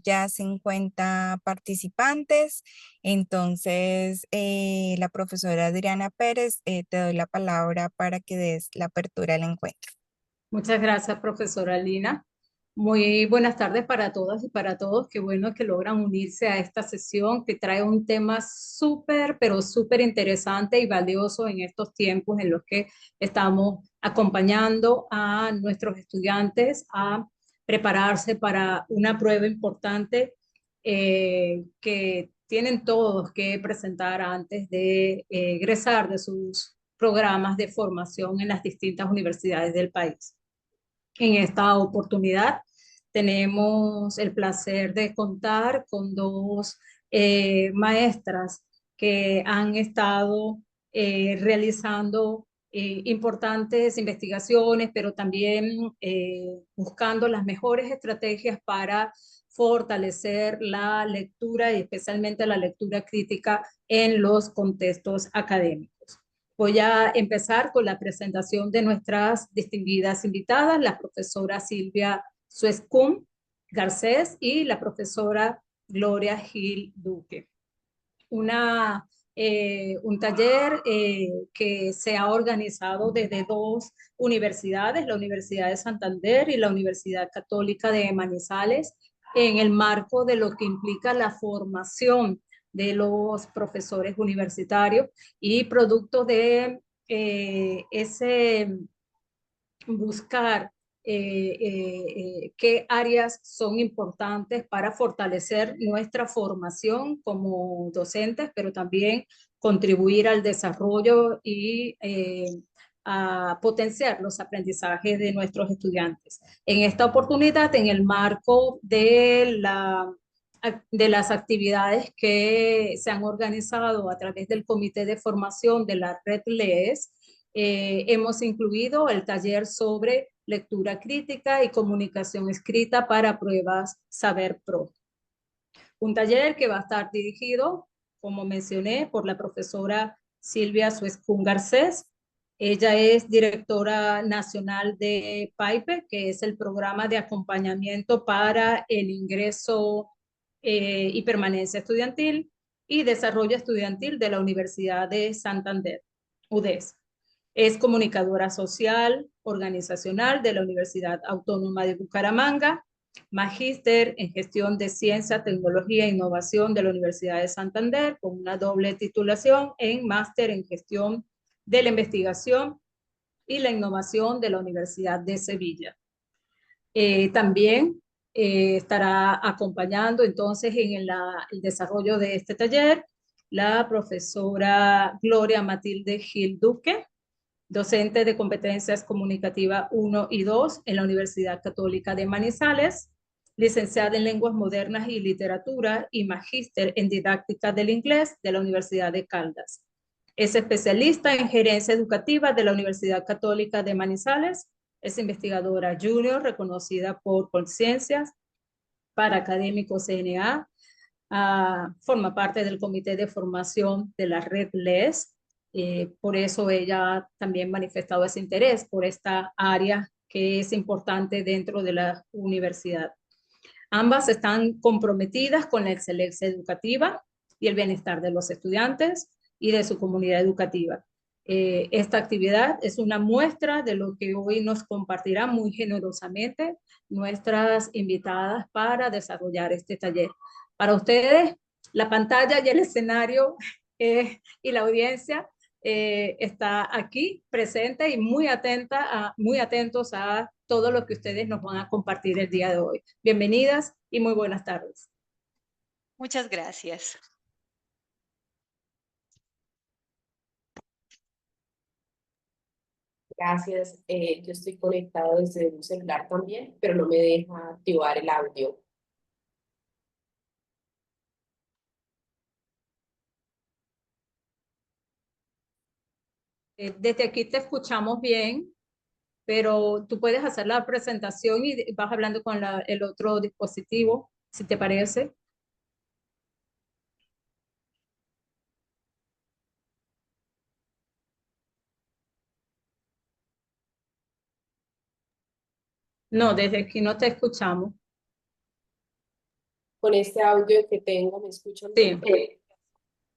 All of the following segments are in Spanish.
ya 50 participantes. Entonces, la profesora Adriana Pérez, te doy la palabra para que des la apertura del encuentro. Muchas gracias, profesora Lina. Muy buenas tardes para todas y para todos. Qué bueno que logran unirse a esta sesión que trae un tema súper, pero súper interesante y valioso en estos tiempos en los que estamos acompañando a nuestros estudiantes a prepararse para una prueba importante que tienen todos que presentar antes de egresar de sus programas de formación en las distintas universidades del país. En esta oportunidad tenemos el placer de contar con dos maestras que han estado realizando importantes investigaciones, pero también buscando las mejores estrategias para fortalecer la lectura y especialmente la lectura crítica en los contextos académicos. Voy a empezar con la presentación de nuestras distinguidas invitadas, la profesora Silvia Suescum Garcés y la profesora Gloria Gil Duque. Un taller que se ha organizado desde dos universidades, la Universidad de Santander y la Universidad Católica de Manizales, en el marco de lo que implica la formación de los profesores universitarios y producto de ese buscar qué áreas son importantes para fortalecer nuestra formación como docentes, pero también contribuir al desarrollo y a potenciar los aprendizajes de nuestros estudiantes. En esta oportunidad, en el marco de las actividades que se han organizado a través del Comité de Formación de la Red LEES, hemos incluido el taller sobre lectura crítica y comunicación escrita para pruebas Saber Pro. Un taller que va a estar dirigido, como mencioné, por la profesora Silvia Suescún Garcés. Ella es directora nacional de PAIPE, que es el programa de acompañamiento para el ingreso y permanencia estudiantil y desarrollo estudiantil de la Universidad de Santander, UDES. Es comunicadora social, organizacional de la Universidad Autónoma de Bucaramanga, magíster en gestión de ciencia, tecnología e innovación de la Universidad de Santander, con una doble titulación en máster en gestión de la investigación y la innovación de la Universidad de Sevilla. También estará acompañando entonces en el desarrollo de este taller la profesora Gloria Matilde Gil Duque, docente de competencias comunicativas 1 y 2 en la Universidad Católica de Manizales, licenciada en Lenguas Modernas y Literatura y magíster en Didáctica del Inglés de la Universidad de Caldas. Es especialista en gerencia educativa de la Universidad Católica de Manizales. Es investigadora junior reconocida por Conciencias para Académicos CNA. Forma parte del comité de formación de la red LES. Por eso ella ha también manifestado ese interés por esta área que es importante dentro de la universidad. Ambas están comprometidas con la excelencia educativa y el bienestar de los estudiantes y de su comunidad educativa. Esta actividad es una muestra de lo que hoy nos compartirán muy generosamente nuestras invitadas para desarrollar este taller. Para ustedes, la pantalla y el escenario y la audiencia está aquí presente y muy atentos a todo lo que ustedes nos van a compartir el día de hoy. Bienvenidas y muy buenas tardes. Muchas gracias. Gracias. Yo estoy conectado desde un celular también, pero no me deja activar el audio. Desde aquí te escuchamos bien, pero tú puedes hacer la presentación y vas hablando con el otro dispositivo, si te parece. No, desde aquí no te escuchamos. con este audio que tengo, ¿me escuchan Sí, bien?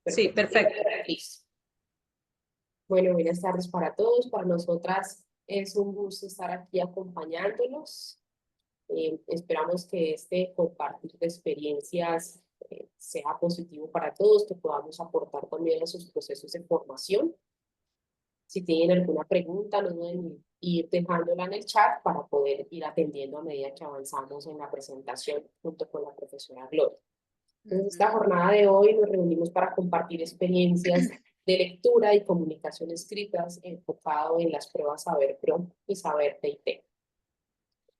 sí, perfecto. Listo. Bueno, buenas tardes para todos. Para nosotras es un gusto estar aquí acompañándolos. Esperamos que este compartir de experiencias sea positivo para todos, que podamos aportar también a sus procesos de formación. Si tienen alguna pregunta, no duden en ir dejándola en el chat para poder ir atendiendo a medida que avanzamos en la presentación junto con la profesora Gloria. Entonces, esta jornada de hoy nos reunimos para compartir experiencias de lectura y comunicación escritas enfocado en las pruebas Saber Pro y Saber TIT.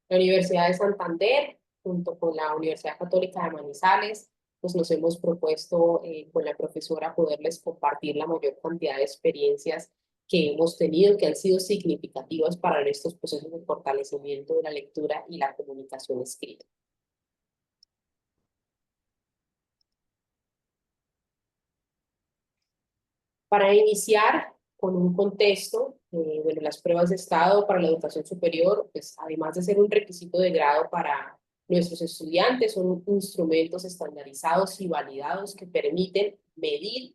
La Universidad de Santander, junto con la Universidad Católica de Manizales, pues nos hemos propuesto con la profesora poderles compartir la mayor cantidad de experiencias que hemos tenido, que han sido significativas para estos procesos de fortalecimiento de la lectura y la comunicación escrita. Para iniciar con un contexto, bueno, las pruebas de estado para la educación superior, pues además de ser un requisito de grado para nuestros estudiantes, son instrumentos estandarizados y validados que permiten medir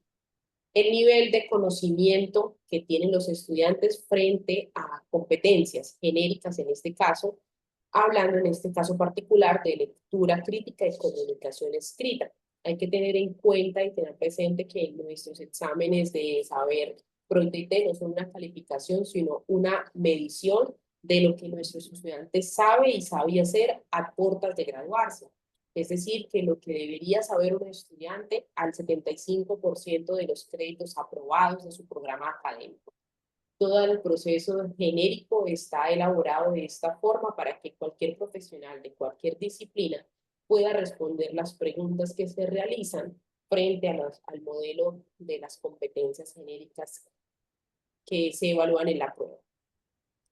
el nivel de conocimiento que tienen los estudiantes frente a competencias genéricas en este caso, hablando en este caso particular de lectura crítica y comunicación escrita. Hay que tener en cuenta y tener presente que nuestros exámenes de saber ProIT no son una calificación, sino una medición de lo que nuestros estudiantes sabe y sabe hacer a puertas de graduarse. Es decir, que lo que debería saber un estudiante al 75% de los créditos aprobados de su programa académico. Todo el proceso genérico está elaborado de esta forma para que cualquier profesional de cualquier disciplina pueda responder las preguntas que se realizan frente al modelo de las competencias genéricas que se evalúan en la prueba.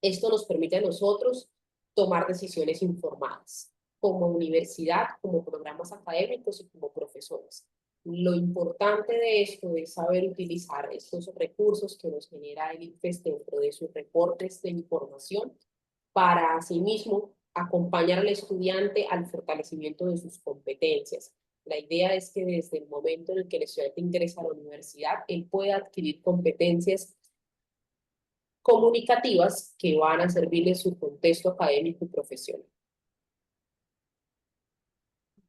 Esto nos permite a nosotros tomar decisiones informadas, como universidad, como programas académicos y como profesores. Lo importante de esto es saber utilizar estos recursos que nos genera el ICFES dentro de sus reportes de información para asimismo acompañar al estudiante al fortalecimiento de sus competencias. La idea es que desde el momento en el que el estudiante ingresa a la universidad, él pueda adquirir competencias comunicativas que van a servirle en su contexto académico y profesional.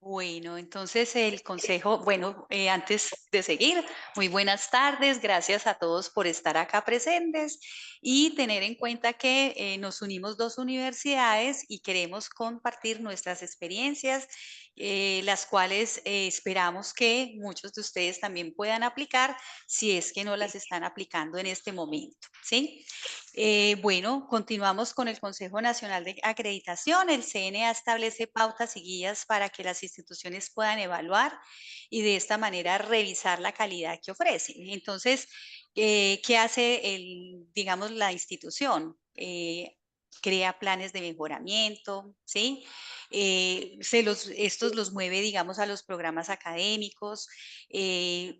Bueno, entonces el consejo, bueno, antes de seguir, muy buenas tardes, gracias a todos por estar acá presentes y tener en cuenta que nos unimos dos universidades y queremos compartir nuestras experiencias, las cuales esperamos que muchos de ustedes también puedan aplicar si es que no las están aplicando en este momento, ¿sí? Bueno, continuamos con el Consejo Nacional de Acreditación. El CNA establece pautas y guías para que las instituciones puedan evaluar y de esta manera revisar la calidad que ofrecen. Entonces, ¿qué hace digamos, la institución? Crea planes de mejoramiento, ¿sí? Estos los mueve, digamos, a los programas académicos,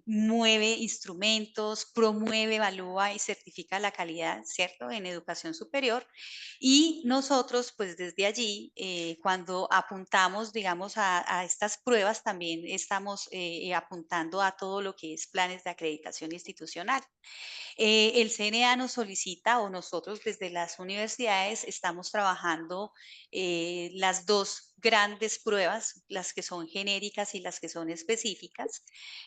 mueve instrumentos, promueve, evalúa y certifica la calidad, ¿cierto?, en educación superior. Y nosotros, pues desde allí, cuando apuntamos, digamos, a estas pruebas, también estamos apuntando a todo lo que es planes de acreditación institucional. El CNA nos solicita o nosotros desde las universidades estamos trabajando las dos grandes pruebas, las que son genéricas y las que son específicas.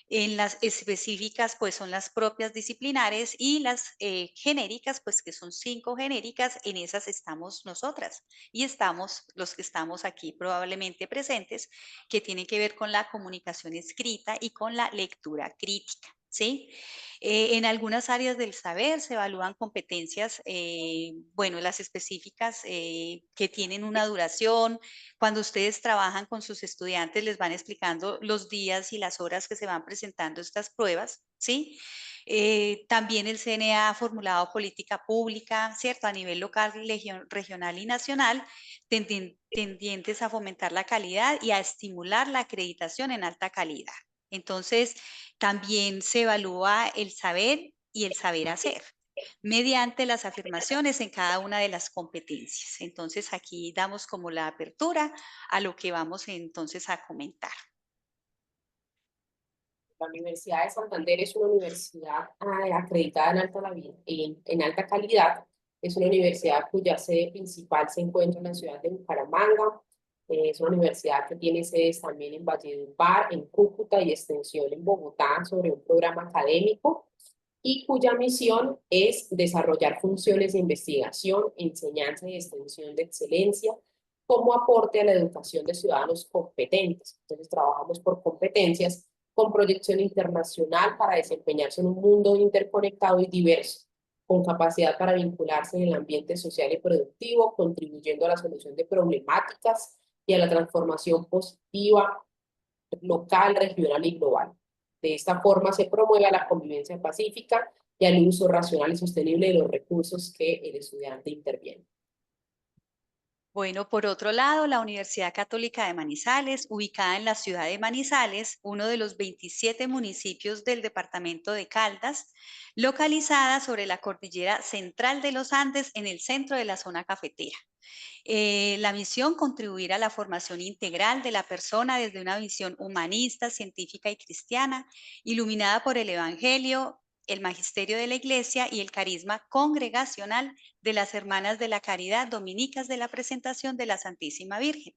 En las específicas, pues son las propias disciplinares y las genéricas, pues que son 5 genéricas, en esas estamos nosotras y estamos los que estamos aquí probablemente presentes, que tienen que ver con la comunicación escrita y con la lectura crítica, ¿sí? En algunas áreas del saber se evalúan competencias, bueno, las específicas que tienen una duración. Cuando ustedes trabajan con sus estudiantes, les van explicando los días y las horas que se van presentando estas pruebas, ¿sí? También el CNA ha formulado política pública, ¿cierto? A nivel local, regional y nacional, tendientes a fomentar la calidad y a estimular la acreditación en alta calidad. Entonces, también se evalúa el saber y el saber hacer mediante las afirmaciones en cada una de las competencias. Entonces, aquí damos como la apertura a lo que vamos entonces a comentar. La Universidad de Santander es una universidad acreditada en alta calidad. Es una universidad cuya sede principal se encuentra en la ciudad de Bucaramanga. Es una universidad que tiene sedes también en Valledupar, en Cúcuta y extensión en Bogotá sobre un programa académico y cuya misión es desarrollar funciones de investigación, enseñanza y extensión de excelencia como aporte a la educación de ciudadanos competentes. Entonces trabajamos por competencias con proyección internacional para desempeñarse en un mundo interconectado y diverso, con capacidad para vincularse en el ambiente social y productivo, contribuyendo a la solución de problemáticas y a la transformación positiva local, regional y global. De esta forma se promueve la convivencia pacífica y el uso racional y sostenible de los recursos que el estudiante interviene. Bueno, por otro lado, la Universidad Católica de Manizales, ubicada en la ciudad de Manizales, uno de los 27 municipios del departamento de Caldas, localizada sobre la cordillera central de los Andes en el centro de la zona cafetera. La misión, contribuir a la formación integral de la persona desde una visión humanista, científica y cristiana, iluminada por el Evangelio, el magisterio de la Iglesia y el carisma congregacional de las Hermanas de la Caridad Dominicas de la Presentación de la Santísima Virgen.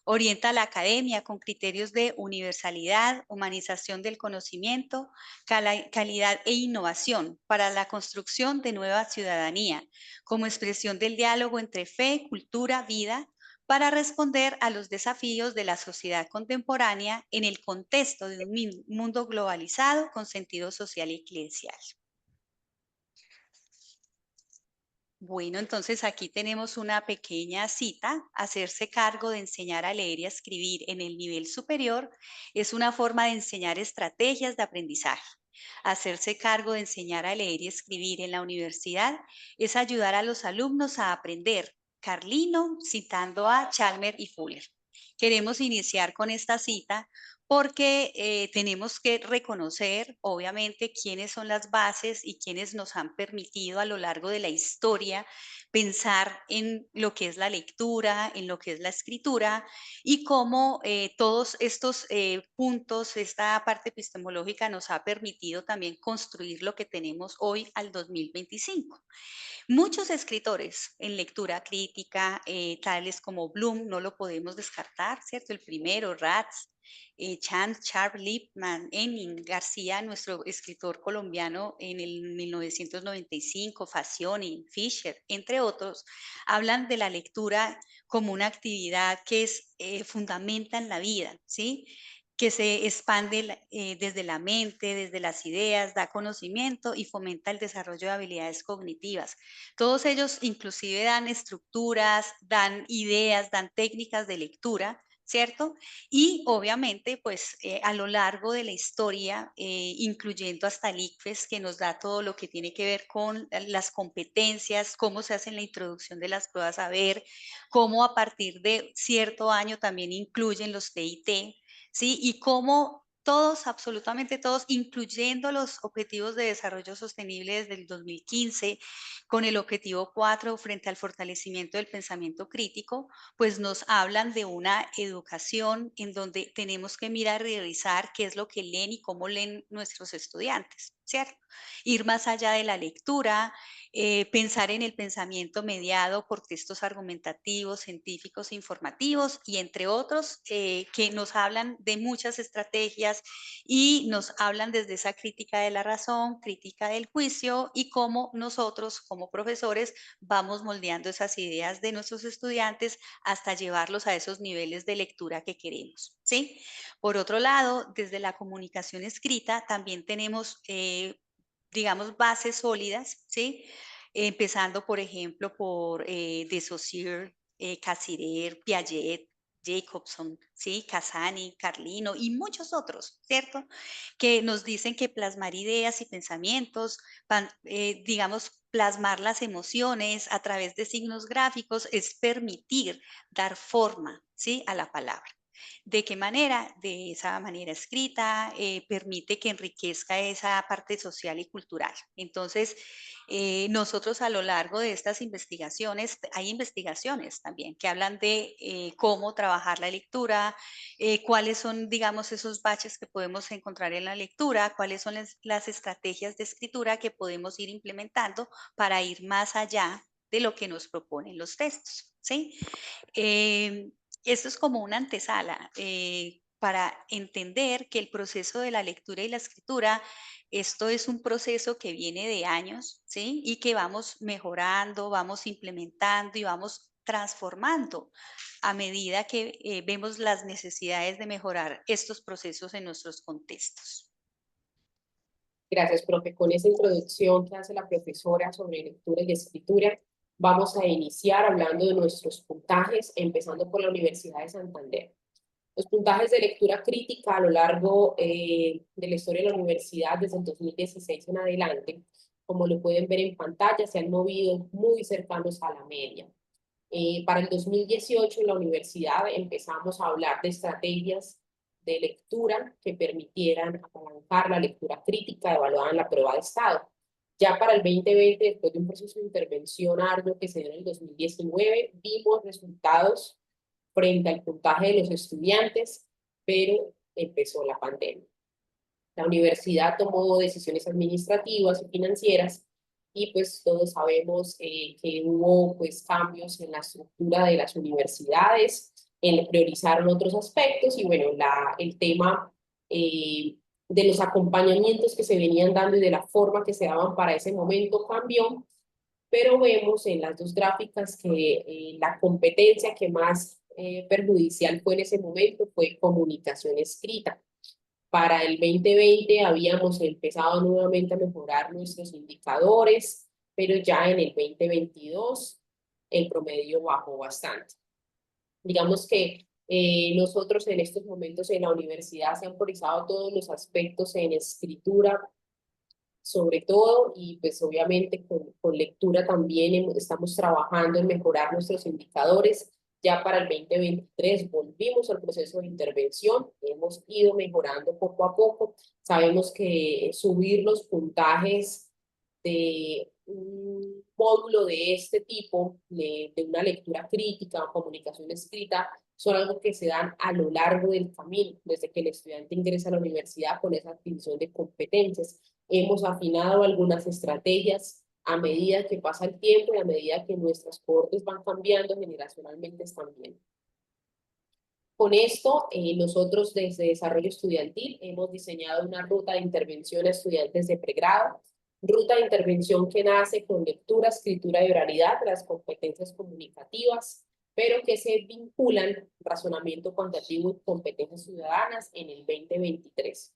Orienta a la academia con criterios de universalidad, humanización del conocimiento, calidad e innovación para la construcción de nueva ciudadanía, como expresión del diálogo entre fe, cultura, vida, para responder a los desafíos de la sociedad contemporánea en el contexto de un mundo globalizado con sentido social y eclesial. Bueno, entonces aquí tenemos una pequeña cita. Hacerse cargo de enseñar a leer y a escribir en el nivel superior es una forma de enseñar estrategias de aprendizaje. Hacerse cargo de enseñar a leer y escribir en la universidad es ayudar a los alumnos a aprender. Carlino, citando a Chalmers y Fuller. Queremos iniciar con esta cita porque tenemos que reconocer, obviamente, quiénes son las bases y quiénes nos han permitido a lo largo de la historia pensar en lo que es la lectura, en lo que es la escritura y cómo todos estos puntos, esta parte epistemológica nos ha permitido también construir lo que tenemos hoy al 2025. Muchos escritores en lectura crítica, tales como Bloom, no lo podemos descartar, ¿cierto? El primero, Ratz, Chant, Sharp, Lippmann, Henning, García, nuestro escritor colombiano en el 1995, Fascioni, Fischer, entre otros, hablan de la lectura como una actividad que fundamenta en la vida, ¿sí? Que se expande desde la mente, desde las ideas, da conocimiento y fomenta el desarrollo de habilidades cognitivas. Todos ellos inclusive dan estructuras, dan ideas, dan técnicas de lectura, ¿cierto? Y obviamente, pues a lo largo de la historia, incluyendo hasta el ICFES, que nos da todo lo que tiene que ver con las competencias, cómo se hace la introducción de las pruebas a ver, cómo a partir de cierto año también incluyen los TIT, ¿sí? Y cómo todos, absolutamente todos, incluyendo los objetivos de desarrollo sostenible desde el 2015, con el objetivo 4 frente al fortalecimiento del pensamiento crítico, pues nos hablan de una educación en donde tenemos que mirar y revisar qué es lo que leen y cómo leen nuestros estudiantes, ¿cierto? Ir más allá de la lectura, pensar en el pensamiento mediado por textos argumentativos, científicos e informativos y entre otros que nos hablan de muchas estrategias y nos hablan desde esa crítica de la razón, crítica del juicio y cómo nosotros como profesores vamos moldeando esas ideas de nuestros estudiantes hasta llevarlos a esos niveles de lectura que queremos, ¿sí? Por otro lado, desde la comunicación escrita también tenemos digamos, bases sólidas, ¿sí? Empezando, por ejemplo, por de Saussure, Cassirer, Piaget, Jacobson, ¿sí? Casani, Carlino y muchos otros, ¿cierto? Que nos dicen que plasmar ideas y pensamientos, digamos, plasmar las emociones a través de signos gráficos es permitir dar forma, ¿sí? A la palabra. ¿De qué manera? De esa manera escrita, permite que enriquezca esa parte social y cultural. Entonces, nosotros a lo largo de estas investigaciones, hay investigaciones también que hablan de cómo trabajar la lectura, cuáles son, digamos, esos baches que podemos encontrar en la lectura, cuáles son las estrategias de escritura que podemos ir implementando para ir más allá de lo que nos proponen los textos, ¿sí? Esto es como una antesala para entender que el proceso de la lectura y la escritura, esto es un proceso que viene de años, ¿sí? Y que vamos mejorando, vamos implementando y vamos transformando a medida que vemos las necesidades de mejorar estos procesos en nuestros contextos. Gracias, profe. Con esa introducción que hace la profesora sobre lectura y escritura, vamos a iniciar hablando de nuestros puntajes, empezando por la Universidad de Santander. Los puntajes de lectura crítica a lo largo de la historia de la universidad desde el 2016 en adelante, como lo pueden ver en pantalla, se han movido muy cercanos a la media. Para el 2018 en la universidad empezamos a hablar de estrategias de lectura que permitieran apalancar la lectura crítica evaluada en la prueba de estado. Ya para el 2020, después de un proceso de intervención arduo que se dio en el 2019, vimos resultados frente al puntaje de los estudiantes, pero empezó la pandemia. La universidad tomó decisiones administrativas y financieras y pues todos sabemos que hubo pues cambios en la estructura de las universidades, priorizaron otros aspectos y bueno, el tema de los acompañamientos que se venían dando y de la forma que se daban para ese momento cambió, pero vemos en las dos gráficas que la competencia que más perjudicial fue en ese momento fue comunicación escrita. Para el 2020 habíamos empezado nuevamente a mejorar nuestros indicadores, pero ya en el 2022 el promedio bajó bastante. Digamos que nosotros en estos momentos en la universidad se han priorizado todos los aspectos en escritura, sobre todo, y pues obviamente con lectura también estamos trabajando en mejorar nuestros indicadores. Ya para el 2023 volvimos al proceso de intervención, hemos ido mejorando poco a poco. Sabemos que subir los puntajes de un módulo de este tipo, de una lectura crítica o comunicación escrita, son algo que se dan a lo largo del camino, desde que el estudiante ingresa a la universidad con esa adquisición de competencias. Hemos afinado algunas estrategias a medida que pasa el tiempo y a medida que nuestras cohortes van cambiando generacionalmente también. Con esto, nosotros desde Desarrollo Estudiantil hemos diseñado una ruta de intervención a estudiantes de pregrado, ruta de intervención que nace con lectura, escritura y oralidad, las competencias comunicativas, pero que se vinculan razonamiento cuantitativo y competencias ciudadanas en el 2023.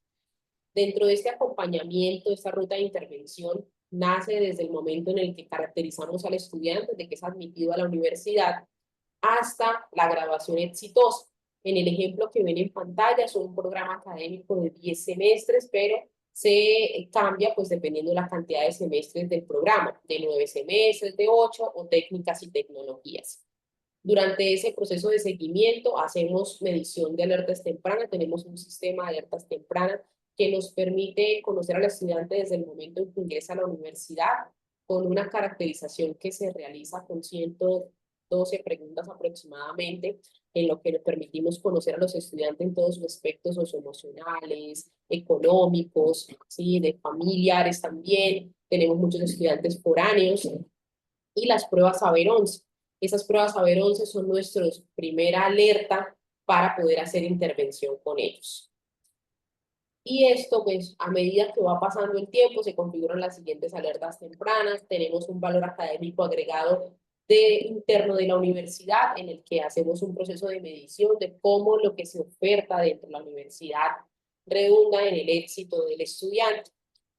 Dentro de este acompañamiento, esta ruta de intervención nace desde el momento en el que caracterizamos al estudiante de que es admitido a la universidad hasta la graduación exitosa. En el ejemplo que ven en pantalla, es un programa académico de 10 semestres, pero se cambia pues dependiendo de la cantidad de semestres del programa, de 9 semestres, de 8 o técnicas y tecnologías. Durante ese proceso de seguimiento hacemos medición de alertas tempranas, tenemos un sistema de alertas tempranas que nos permite conocer al estudiante desde el momento en que ingresa a la universidad, con una caracterización que se realiza con 112 preguntas aproximadamente, en lo que nos permitimos conocer a los estudiantes en todos sus aspectos socioemocionales, económicos, ¿sí? De familiares también. Tenemos muchos estudiantes foráneos y las pruebas Saber 11. Esas pruebas Saber 11 son nuestra primera alerta para poder hacer intervención con ellos. Y esto, pues, a medida que va pasando el tiempo, se configuran las siguientes alertas tempranas. Tenemos un valor académico agregado interno de la universidad, en el que hacemos un proceso de medición de cómo lo que se oferta dentro de la universidad redunda en el éxito del estudiante,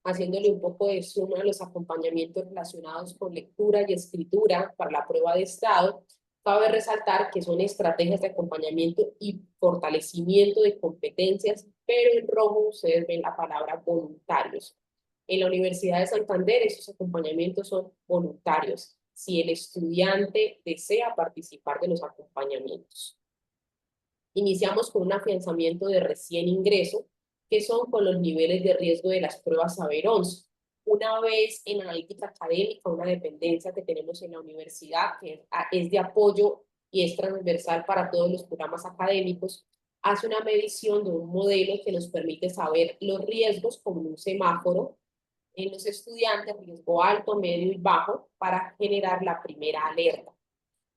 haciéndole un poco de suma a los acompañamientos relacionados con lectura y escritura para la prueba de estado. Cabe resaltar que son estrategias de acompañamiento y fortalecimiento de competencias, pero en rojo ustedes ven la palabra voluntarios. En la Universidad de Santander esos acompañamientos son voluntarios, si el estudiante desea participar de los acompañamientos. Iniciamos con un afianzamiento de recién ingreso, que son con los niveles de riesgo de las pruebas Saber 11. Una vez en analítica académica, una dependencia que tenemos en la universidad, que es de apoyo y es transversal para todos los programas académicos, hace una medición de un modelo que nos permite saber los riesgos como un semáforo en los estudiantes, riesgo alto, medio y bajo, para generar la primera alerta.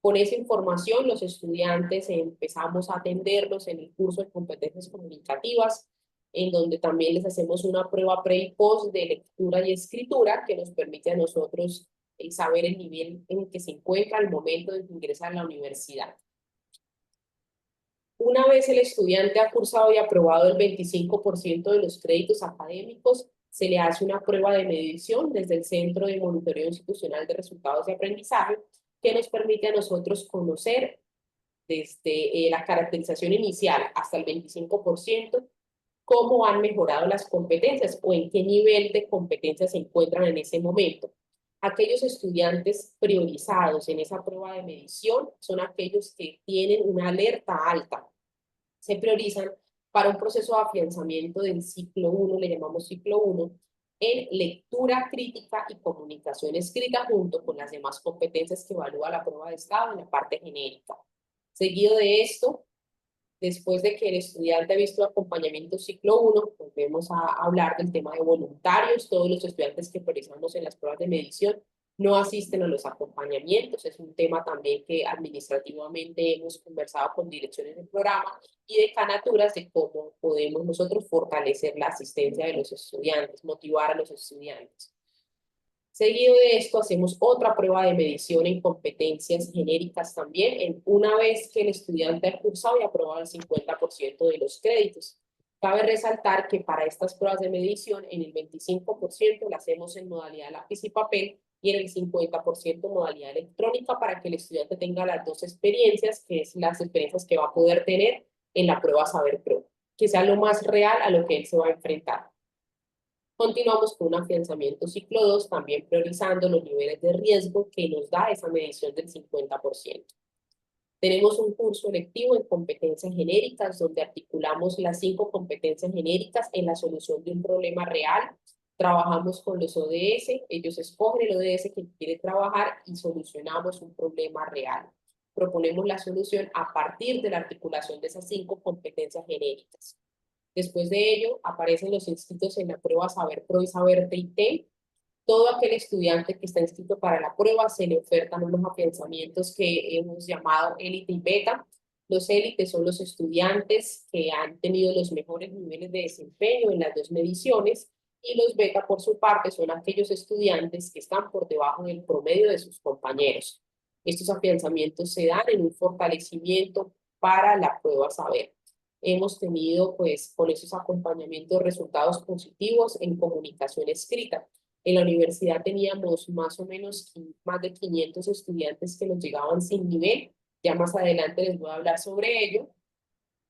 Con esa información, los estudiantes empezamos a atenderlos en el curso de competencias comunicativas, en donde también les hacemos una prueba pre y post de lectura y escritura que nos permite a nosotros saber el nivel en el que se encuentra al momento de ingresar a la universidad. Una vez el estudiante ha cursado y aprobado el 25% de los créditos académicos, se le hace una prueba de medición desde el Centro de Monitoreo Institucional de Resultados de Aprendizaje, que nos permite a nosotros conocer desde la caracterización inicial hasta el 25%, cómo han mejorado las competencias o en qué nivel de competencias se encuentran en ese momento. Aquellos estudiantes priorizados en esa prueba de medición son aquellos que tienen una alerta alta. Se priorizan para un proceso de afianzamiento del ciclo 1, le llamamos ciclo 1, en lectura crítica y comunicación escrita junto con las demás competencias que evalúa la prueba de estado en la parte genérica. Seguido de esto, después de que el estudiante ha visto acompañamiento ciclo 1, volvemos a hablar del tema de voluntarios. Todos los estudiantes que priorizamos en las pruebas de medición no asisten a los acompañamientos. Es un tema también que administrativamente hemos conversado con direcciones del programa y decanaturas de cómo podemos nosotros fortalecer la asistencia de los estudiantes, motivar a los estudiantes. Seguido de esto, hacemos otra prueba de medición en competencias genéricas también, una vez que el estudiante ha cursado y aprobado el 50% de los créditos. Cabe resaltar que para estas pruebas de medición, en el 25% la hacemos en modalidad lápiz y papel y en el 50% modalidad electrónica para que el estudiante tenga las dos experiencias, que es las experiencias que va a poder tener en la prueba Saber Pro, que sea lo más real a lo que él se va a enfrentar. Continuamos con un afianzamiento ciclo 2, también priorizando los niveles de riesgo que nos da esa medición del 50%. Tenemos un curso electivo en competencias genéricas, donde articulamos las 5 competencias genéricas en la solución de un problema real. Trabajamos con los ODS, ellos escogen el ODS que quiere trabajar y solucionamos un problema real. Proponemos la solución a partir de la articulación de esas 5 competencias genéricas. Después de ello, aparecen los inscritos en la prueba Saber Pro y Saber TIT. Todo aquel estudiante que está inscrito para la prueba se le ofertan unos afianzamientos que hemos llamado élite y beta. Los élites son los estudiantes que han tenido los mejores niveles de desempeño en las 2 mediciones, y los beta, por su parte, son aquellos estudiantes que están por debajo del promedio de sus compañeros. Estos afianzamientos se dan en un fortalecimiento para la prueba Saber. Hemos tenido, pues, con esos acompañamientos resultados positivos en comunicación escrita. En la universidad teníamos más o menos más de 500 estudiantes que nos llegaban sin nivel. Ya más adelante les voy a hablar sobre ello.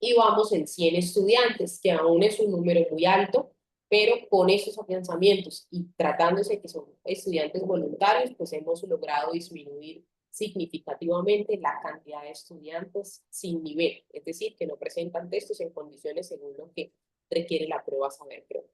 Y vamos en 100 estudiantes, que aún es un número muy alto, pero con esos afianzamientos y tratándose que son estudiantes voluntarios, pues hemos logrado disminuir significativamente la cantidad de estudiantes sin nivel, es decir, que no presentan textos en condiciones según lo que requiere la prueba Saber Pro.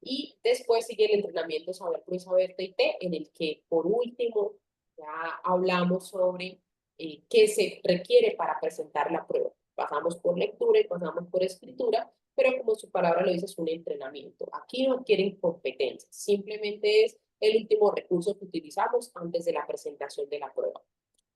Y después sigue el entrenamiento Saber Pro y Saber TIT, en el que por último ya hablamos sobre qué se requiere para presentar la prueba. Pasamos por lectura y pasamos por escritura, pero como su palabra lo dice, es un entrenamiento. Aquí no adquieren competencias, simplemente es el último recurso que utilizamos antes de la presentación de la prueba.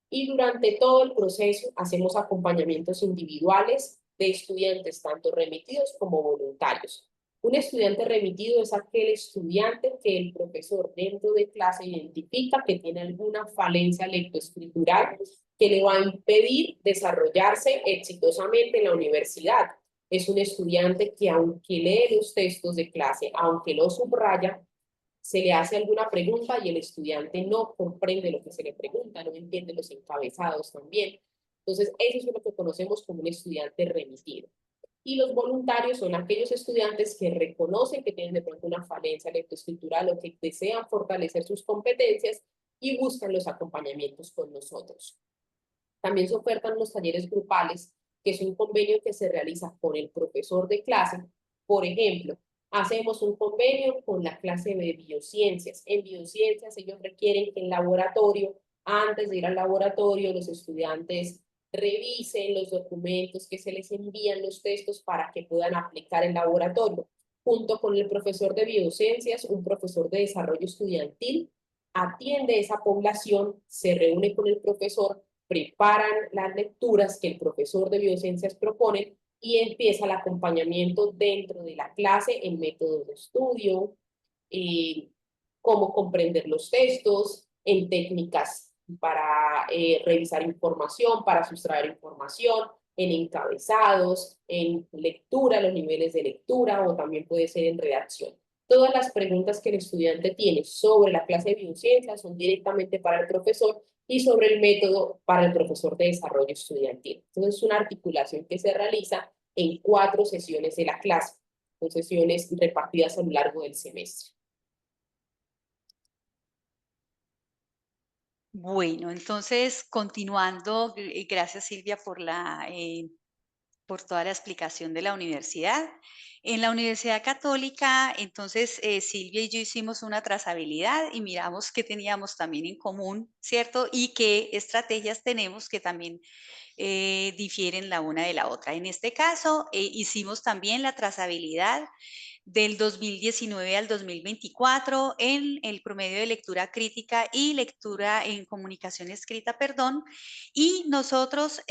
Y durante todo el proceso hacemos acompañamientos individuales de estudiantes, tanto remitidos como voluntarios. Un estudiante remitido es aquel estudiante que el profesor dentro de clase identifica que tiene alguna falencia lectoescritural que le va a impedir desarrollarse exitosamente en la universidad. Es un estudiante que, aunque lee los textos de clase, aunque los subraya, se le hace alguna pregunta y el estudiante no comprende lo que se le pregunta, no entiende los encabezados también. Entonces, eso es lo que conocemos como un estudiante remitido. Y los voluntarios son aquellos estudiantes que reconocen que tienen de pronto una falencia lectoescritural o que desean fortalecer sus competencias y buscan los acompañamientos con nosotros. También se ofertan los talleres grupales que es un convenio que se realiza con el profesor de clase. Por ejemplo, hacemos un convenio con la clase de biociencias. En biociencias ellos requieren que en laboratorio, antes de ir al laboratorio, los estudiantes revisen los documentos que se les envían, los textos, para que puedan aplicar el laboratorio. Junto con el profesor de biociencias, un profesor de desarrollo estudiantil atiende esa población, se reúne con el profesor, preparan las lecturas que el profesor de biociencias propone y empieza el acompañamiento dentro de la clase en métodos de estudio, cómo comprender los textos, en técnicas para revisar información, para sustraer información, en encabezados, en lectura, los niveles de lectura, o también puede ser en redacción. Todas las preguntas que el estudiante tiene sobre la clase de biociencias son directamente para el profesor, y sobre el método para el profesor de desarrollo estudiantil. Entonces es una articulación que se realiza en 4 sesiones de la clase, son sesiones repartidas a lo largo del semestre. Bueno, entonces, continuando, gracias Silvia por toda la explicación de la universidad. En la Universidad Católica, entonces, Silvia y yo hicimos una trazabilidad y miramos qué teníamos también en común, ¿cierto? Y qué estrategias tenemos que también difieren la una de la otra. En este caso, hicimos también la trazabilidad del 2019 al 2024 en el promedio de lectura crítica y lectura en comunicación escrita, perdón. Y nosotros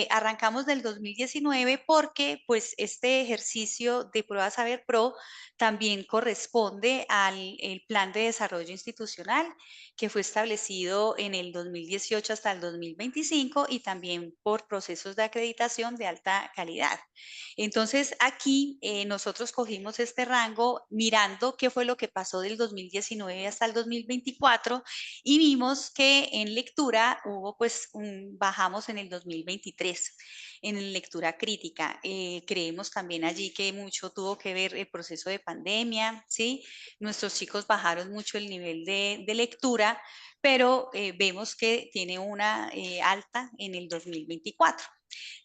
arrancamos del 2019 porque pues este ejercicio de Prueba Saber Pro también corresponde al el plan de desarrollo institucional que fue establecido en el 2018 hasta el 2025 y también por procesos de acreditación de alta calidad. Entonces, aquí nosotros cogimos este rango mirando qué fue lo que pasó del 2019 hasta el 2024 y vimos que en lectura hubo pues bajamos en el 2023 en lectura crítica. Creemos también allí que mucho tuvo que ver el proceso de pandemia, ¿sí? Nuestros chicos bajaron mucho el nivel de lectura, pero vemos que tiene una alta en el 2024.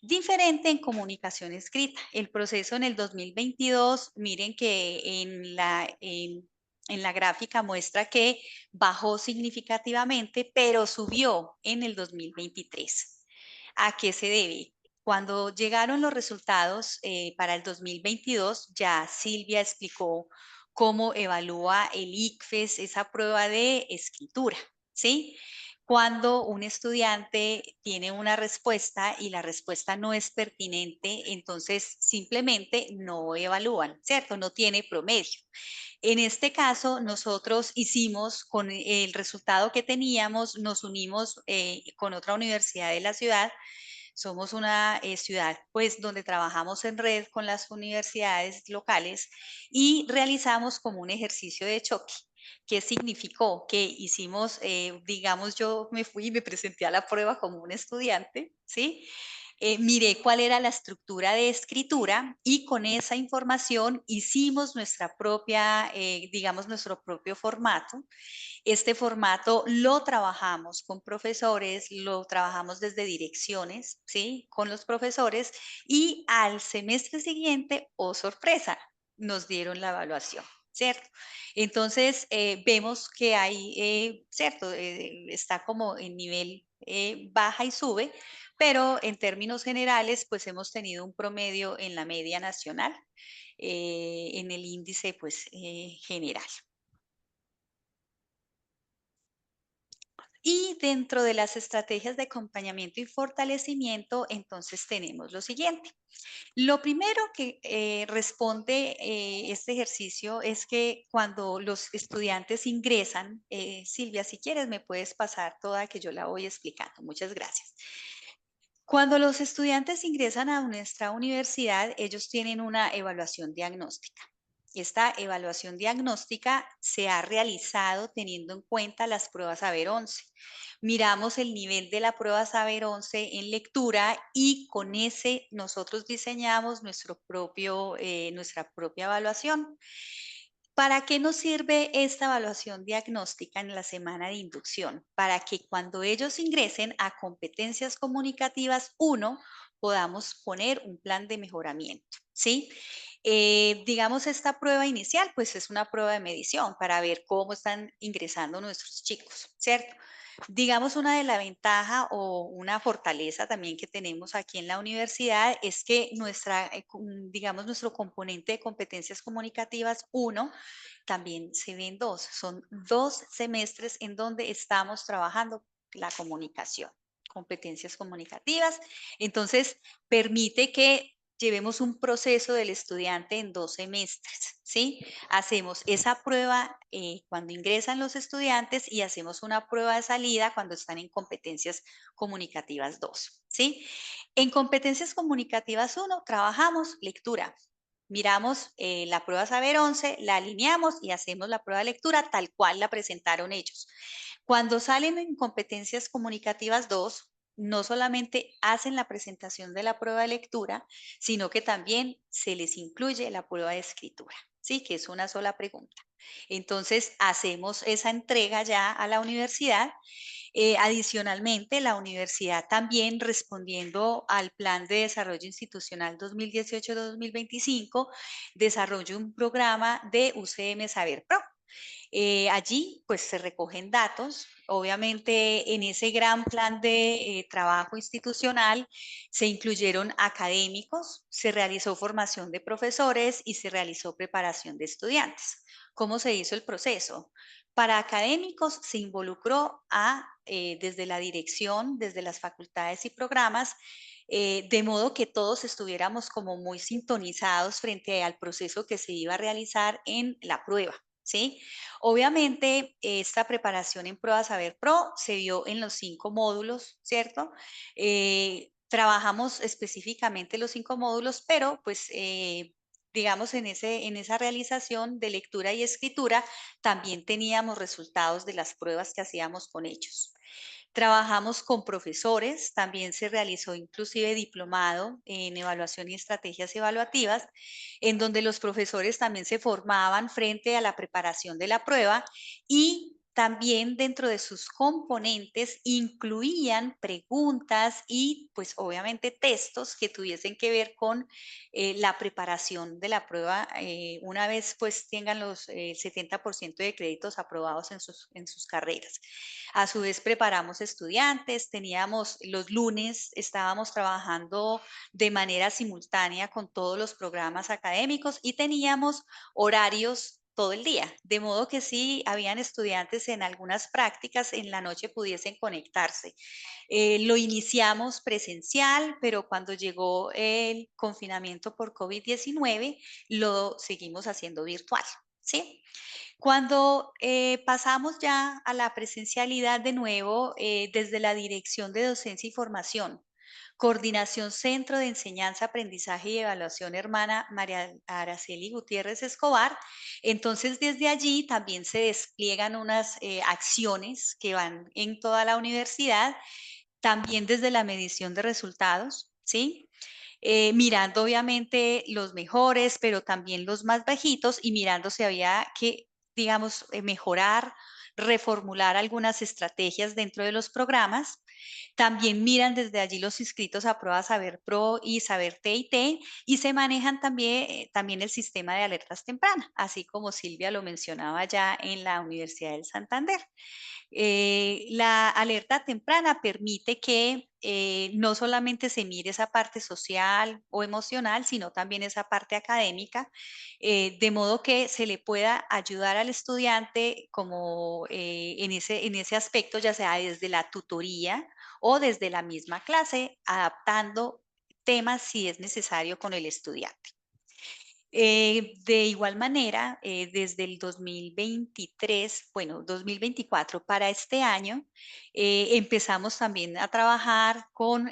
Diferente en comunicación escrita. El proceso en el 2022, miren que en la gráfica muestra que bajó significativamente, pero subió en el 2023. ¿A qué se debe? Cuando llegaron los resultados para el 2022, ya Silvia explicó cómo evalúa el ICFES esa prueba de escritura, ¿sí? Cuando un estudiante tiene una respuesta y la respuesta no es pertinente, entonces simplemente no evalúan, ¿cierto? No tiene promedio. En este caso, nosotros hicimos con el resultado que teníamos, nos unimos con otra universidad de la ciudad. Somos una ciudad pues donde trabajamos en red con las universidades locales y realizamos como un ejercicio de choque. ¿Qué significó? Que hicimos, digamos, yo me fui y me presenté a la prueba como un estudiante, ¿sí? Miré cuál era la estructura de escritura y con esa información hicimos nuestra propia, digamos, nuestro propio formato. Este formato lo trabajamos con profesores, lo trabajamos desde direcciones, ¿sí? Con los profesores y al semestre siguiente, oh sorpresa, nos dieron la evaluación. ¿Cierto? Entonces, vemos que hay, ¿cierto? Está como en nivel baja y sube, pero en términos generales, pues hemos tenido un promedio en la media nacional, en el índice, pues, general. Y dentro de las estrategias de acompañamiento y fortalecimiento, entonces tenemos lo siguiente. Lo primero que responde este ejercicio es que cuando los estudiantes ingresan, Silvia, si quieres me puedes pasar toda que yo la voy explicando. Muchas gracias. Cuando los estudiantes ingresan a nuestra universidad, ellos tienen una evaluación diagnóstica. Esta evaluación diagnóstica se ha realizado teniendo en cuenta las pruebas Saber 11. Miramos el nivel de la prueba Saber 11 en lectura y con ese nosotros diseñamos nuestra propia evaluación. ¿Para qué nos sirve esta evaluación diagnóstica en la semana de inducción? Para que cuando ellos ingresen a competencias comunicativas 1 podamos poner un plan de mejoramiento, ¿sí? Digamos, esta prueba inicial, pues es una prueba de medición para ver cómo están ingresando nuestros chicos, ¿cierto? Digamos, una de las ventajas o una fortaleza también que tenemos aquí en la universidad es que digamos, nuestro componente de competencias comunicativas 1 también se ven 2. Son 2 semestres en donde estamos trabajando la comunicación, competencias comunicativas. Entonces, permite que llevemos un proceso del estudiante en 2 semestres, ¿sí? Hacemos esa prueba cuando ingresan los estudiantes y hacemos una prueba de salida cuando están en competencias comunicativas 2, ¿sí? En competencias comunicativas 1 trabajamos lectura. Miramos la prueba Saber 11, la alineamos y hacemos la prueba de lectura tal cual la presentaron ellos. Cuando salen en competencias comunicativas 2, no solamente hacen la presentación de la prueba de lectura, sino que también se les incluye la prueba de escritura, ¿sí? Que es una sola pregunta. Entonces, hacemos esa entrega ya a la universidad. Adicionalmente, la universidad también, respondiendo al Plan de Desarrollo Institucional 2018-2025, desarrolla un programa de UCM Saber Pro. Allí pues se recogen datos. Obviamente en ese gran plan de trabajo institucional se incluyeron académicos, se realizó formación de profesores y se realizó preparación de estudiantes. ¿Cómo se hizo el proceso? Para académicos se involucró desde la dirección, desde las facultades y programas, de modo que todos estuviéramos como muy sintonizados frente al proceso que se iba a realizar en la prueba, ¿sí? Obviamente, esta preparación en Prueba Saber Pro se vio en los 5 módulos, ¿cierto? Trabajamos específicamente los 5 módulos, pero pues digamos en esa realización de lectura y escritura también teníamos resultados de las pruebas que hacíamos con ellos. Trabajamos con profesores, también se realizó inclusive diplomado en evaluación y estrategias evaluativas, en donde los profesores también se formaban frente a la preparación de la prueba y también dentro de sus componentes incluían preguntas y pues obviamente textos que tuviesen que ver con la preparación de la prueba una vez pues tengan los 70% de créditos aprobados en sus carreras. A su vez preparamos estudiantes, teníamos los lunes, estábamos trabajando de manera simultánea con todos los programas académicos y teníamos horarios todo el día, de modo que si habían estudiantes en algunas prácticas, en la noche pudiesen conectarse. Lo iniciamos presencial, pero cuando llegó el confinamiento por COVID-19, lo seguimos haciendo virtual, ¿sí? Cuando pasamos ya a la presencialidad de nuevo, desde la Dirección de Docencia y Formación, Coordinación Centro de Enseñanza, Aprendizaje y Evaluación Hermana María Araceli Gutiérrez Escobar, entonces desde allí también se despliegan unas acciones que van en toda la universidad, también desde la medición de resultados, ¿sí? Mirando obviamente los mejores, pero también los más bajitos y mirando si había que, digamos, mejorar, reformular algunas estrategias dentro de los programas. También miran desde allí los inscritos a prueba Saber Pro y Saber TIT y se manejan también el sistema de alertas tempranas, así como Silvia lo mencionaba ya en la Universidad del Santander. La alerta temprana permite que no solamente se mire esa parte social o emocional, sino también esa parte académica, de modo que se le pueda ayudar al estudiante como en ese aspecto, ya sea desde la tutoría o desde la misma clase, adaptando temas si es necesario con el estudiante. De igual manera, desde el 2023, bueno, 2024 para este año, empezamos también a trabajar como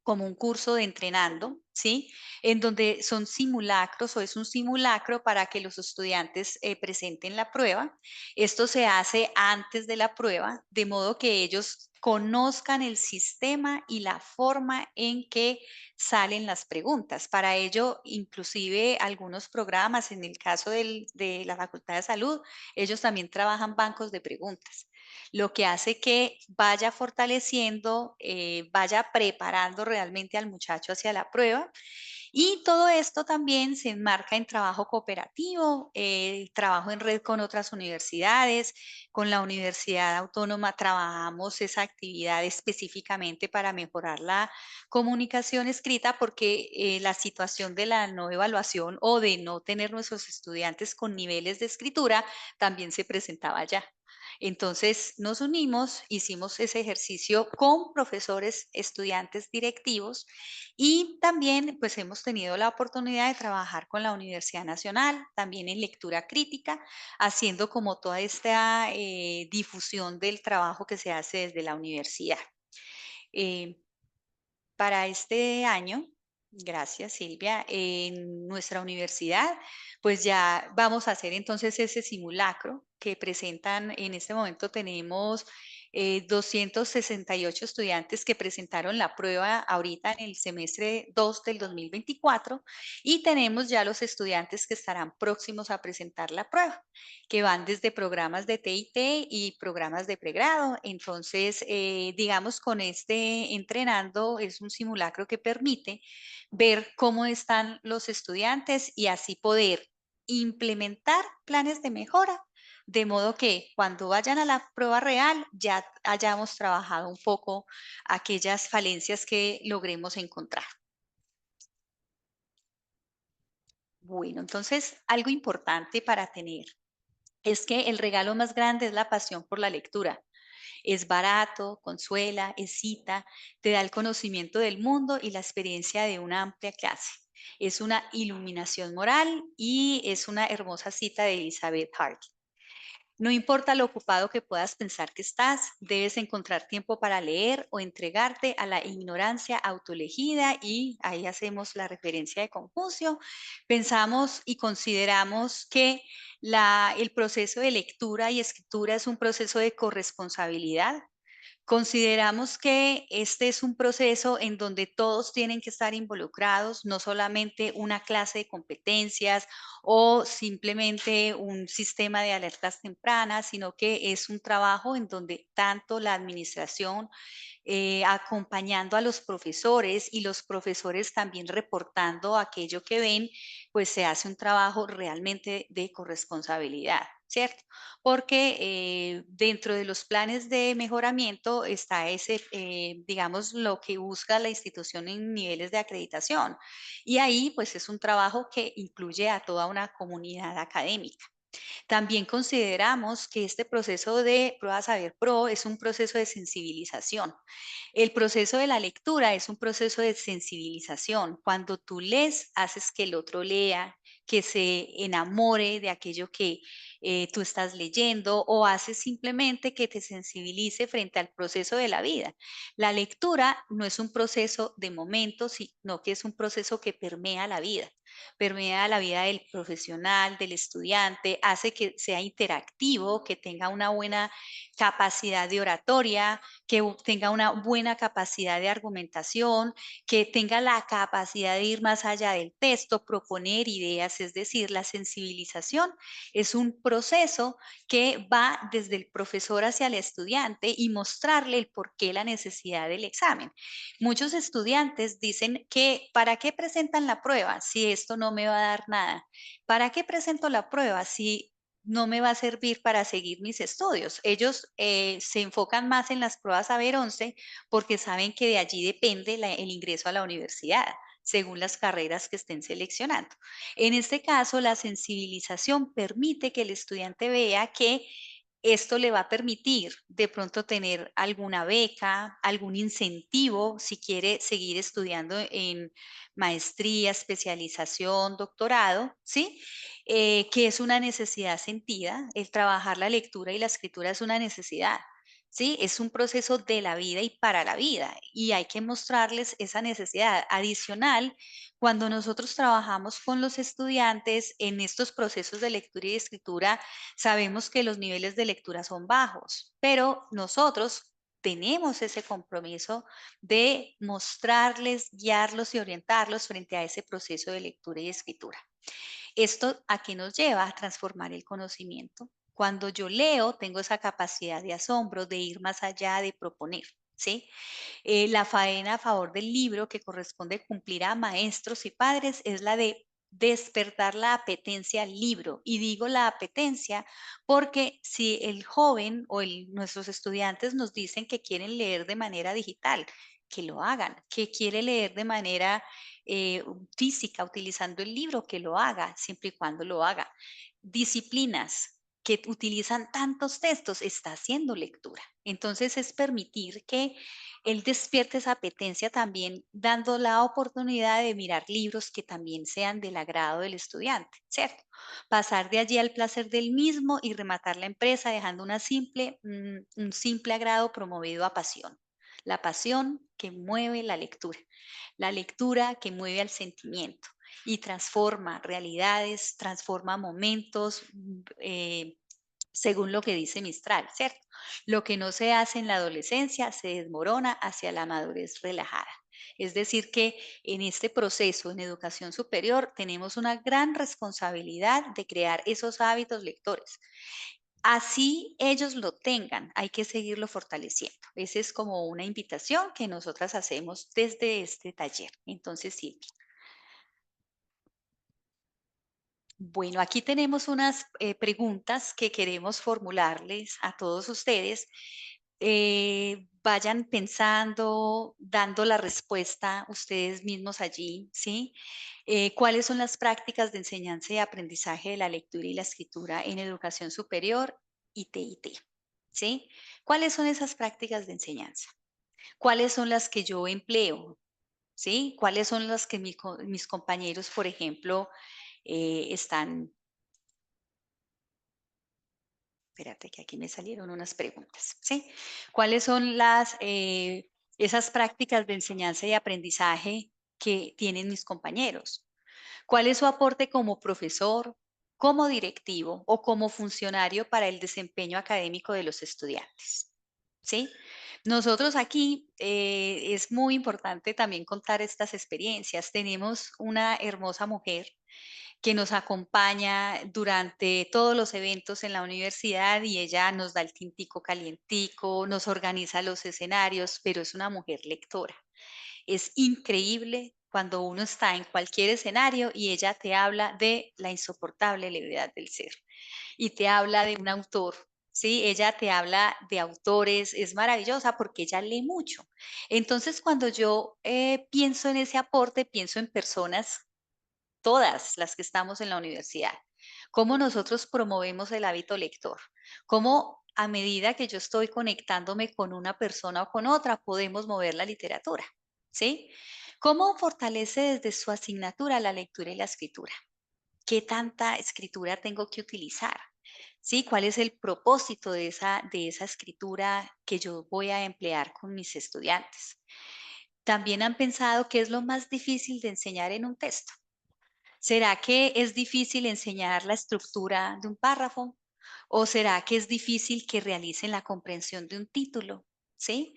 un curso de entrenando, ¿sí? En donde son simulacros o es un simulacro para que los estudiantes presenten la prueba. Esto se hace antes de la prueba, de modo que ellos conozcan el sistema y la forma en que salen las preguntas. Para ello, inclusive algunos programas, en el caso de la Facultad de Salud, ellos también trabajan bancos de preguntas. lo que hace que vaya fortaleciendo, vaya preparando realmente al muchacho hacia la prueba. Y todo esto también se enmarca en trabajo cooperativo, trabajo en red con otras universidades. Con la Universidad Autónoma trabajamos esa actividad específicamente para mejorar la comunicación escrita, porque la situación de la no evaluación o de no tener nuestros estudiantes con niveles de escritura también se presentaba allá. Entonces nos unimos, hicimos ese ejercicio con profesores, estudiantes, directivos, y también pues hemos tenido la oportunidad de trabajar con la Universidad Nacional, también en lectura crítica, haciendo como toda esta difusión del trabajo que se hace desde la universidad. Eh, para este año, gracias Silvia, en nuestra universidad, pues ya vamos a hacer entonces ese simulacro que presentan. En este momento tenemos 268 estudiantes que presentaron la prueba ahorita en el semestre 2 del 2024, y tenemos ya los estudiantes que estarán próximos a presentar la prueba, que van desde programas de TIT y programas de pregrado. Entonces, digamos, con este entrenando es un simulacro que permite ver cómo están los estudiantes y así poder implementar planes de mejora, de modo que cuando vayan a la prueba real ya hayamos trabajado un poco aquellas falencias que logremos encontrar. Bueno, entonces algo importante para tener es que el regalo más grande es la pasión por la lectura. Es barato, consuela, excita, te da el conocimiento del mundo y la experiencia de una amplia clase. Es una iluminación moral y es una hermosa cita de Elizabeth Hart. No importa lo ocupado que puedas pensar que estás, debes encontrar tiempo para leer o entregarte a la ignorancia autoelegida, y ahí hacemos la referencia de Confucio. Pensamos y consideramos que el proceso de lectura y escritura es un proceso de corresponsabilidad. Consideramos que este es un proceso en donde todos tienen que estar involucrados, no solamente una clase de competencias o simplemente un sistema de alertas tempranas, sino que es un trabajo en donde tanto la administración, acompañando a los profesores, y los profesores también reportando aquello que ven, pues se hace un trabajo realmente de corresponsabilidad, ¿cierto? Porque dentro de los planes de mejoramiento está ese, digamos, lo que busca la institución en niveles de acreditación. Y ahí, pues, es un trabajo que incluye a toda una comunidad académica. También consideramos que este proceso de Prueba Saber Pro es un proceso de sensibilización. El proceso de la lectura es un proceso de sensibilización. Cuando tú lees, haces que el otro lea, que se enamore de aquello que tú estás leyendo, o haces simplemente que te sensibilice frente al proceso de la vida. La lectura no es un proceso de momentos, sino que es un proceso que permea la vida del profesional, del estudiante, hace que sea interactivo, que tenga una buena capacidad de oratoria, que tenga una buena capacidad de argumentación, que tenga la capacidad de ir más allá del texto, proponer ideas. Es decir, la sensibilización es un proceso que va desde el profesor hacia el estudiante y mostrarle el porqué, la necesidad del examen. Muchos estudiantes dicen que ¿para qué presentan la prueba si esto no me va a dar nada? ¿Para qué presento la prueba si no me va a servir para seguir mis estudios? Ellos se enfocan más en las pruebas Saber 11 porque saben que de allí depende el ingreso a la universidad, según las carreras que estén seleccionando. En este caso, la sensibilización permite que el estudiante vea que esto le va a permitir de pronto tener alguna beca, algún incentivo si quiere seguir estudiando en maestría, especialización, doctorado, ¿sí? Que es una necesidad sentida. El trabajar la lectura y la escritura es una necesidad. ¿Sí? Es un proceso de la vida y para la vida, y hay que mostrarles esa necesidad adicional. Cuando nosotros trabajamos con los estudiantes en estos procesos de lectura y de escritura, sabemos que los niveles de lectura son bajos, pero nosotros tenemos ese compromiso de mostrarles, guiarlos y orientarlos frente a ese proceso de lectura y escritura. ¿Esto a qué nos lleva? A transformar el conocimiento. Cuando yo leo, tengo esa capacidad de asombro, de ir más allá, de proponer, ¿sí? La faena a favor del libro que corresponde cumplir a maestros y padres es la de despertar la apetencia al libro. Y digo la apetencia porque si el joven o nuestros estudiantes nos dicen que quieren leer de manera digital, que lo hagan, que quiere leer de manera física utilizando el libro, que lo haga, siempre y cuando lo haga. Disciplinas que utilizan tantos textos, está haciendo lectura. Entonces es permitir que él despierte esa apetencia también, dando la oportunidad de mirar libros que también sean del agrado del estudiante, ¿cierto? Pasar de allí al placer del mismo y rematar la empresa dejando un simple agrado promovido a pasión. La pasión que mueve la lectura que mueve al sentimiento y transforma realidades, transforma momentos, según lo que dice Mistral, ¿cierto? Lo que no se hace en la adolescencia se desmorona hacia la madurez relajada. Es decir, que en este proceso en educación superior tenemos una gran responsabilidad de crear esos hábitos lectores. Así ellos lo tengan, hay que seguirlo fortaleciendo. Esa es como una invitación que nosotras hacemos desde este taller. Entonces, sí. Bueno, aquí tenemos unas preguntas que queremos formularles a todos ustedes. Vayan pensando, dando la respuesta ustedes mismos allí, ¿sí? ¿Cuáles son las prácticas de enseñanza y aprendizaje de la lectura y la escritura en educación superior y TIT? ¿Sí? ¿Cuáles son esas prácticas de enseñanza? ¿Cuáles son las que yo empleo? ¿Sí? ¿Cuáles son las que mis compañeros, por ejemplo, están... Espérate que aquí me salieron unas preguntas, ¿sí? ¿Cuáles son esas prácticas de enseñanza y aprendizaje que tienen mis compañeros? ¿Cuál es su aporte como profesor, como directivo o como funcionario para el desempeño académico de los estudiantes? ¿Sí? Nosotros aquí es muy importante también contar estas experiencias. Tenemos una hermosa mujer que nos acompaña durante todos los eventos en la universidad y ella nos da el tintico calientico, nos organiza los escenarios, pero es una mujer lectora. Es increíble cuando uno está en cualquier escenario y ella te habla de la insoportable levedad del ser y te habla de un autor. Sí, ella te habla de autores, es maravillosa porque ella lee mucho. Entonces, cuando yo pienso en ese aporte, pienso en personas, todas las que estamos en la universidad, cómo nosotros promovemos el hábito lector, cómo a medida que yo estoy conectándome con una persona o con otra, podemos mover la literatura, ¿sí? ¿Cómo fortalece desde su asignatura la lectura y la escritura? ¿Qué tanta escritura tengo que utilizar? ¿Sí? ¿Cuál es el propósito de esa escritura que yo voy a emplear con mis estudiantes? También han pensado qué es lo más difícil de enseñar en un texto. ¿Será que es difícil enseñar la estructura de un párrafo? ¿O será que es difícil que realicen la comprensión de un título? ¿Sí?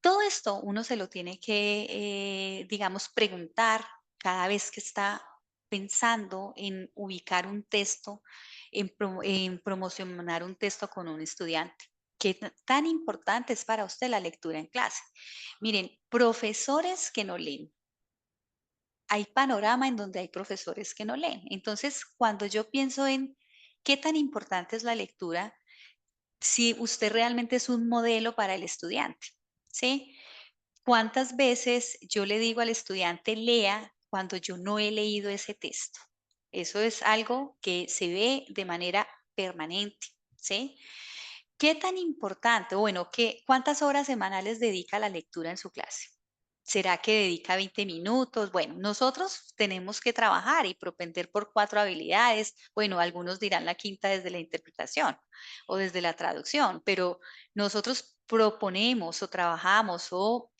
Todo esto uno se lo tiene que, digamos, preguntar cada vez que está pensando en ubicar un texto, en promocionar un texto con un estudiante. ¿Qué tan importante es para usted la lectura en clase? Miren, profesores que no leen, hay panorama en donde hay profesores que no leen. Entonces, cuando yo pienso en qué tan importante es la lectura, si usted realmente es un modelo para el estudiante, ¿sí? ¿Cuántas veces yo le digo al estudiante lea cuando yo no he leído ese texto? Eso es algo que se ve de manera permanente, ¿sí? ¿Qué tan importante? Bueno, ¿cuántas horas semanales dedica a la lectura en su clase? ¿Será que dedica 20 minutos? Bueno, nosotros tenemos que trabajar y propender por 4 habilidades. Bueno, algunos dirán la quinta desde la interpretación o desde la traducción, pero nosotros proponemos o trabajamos o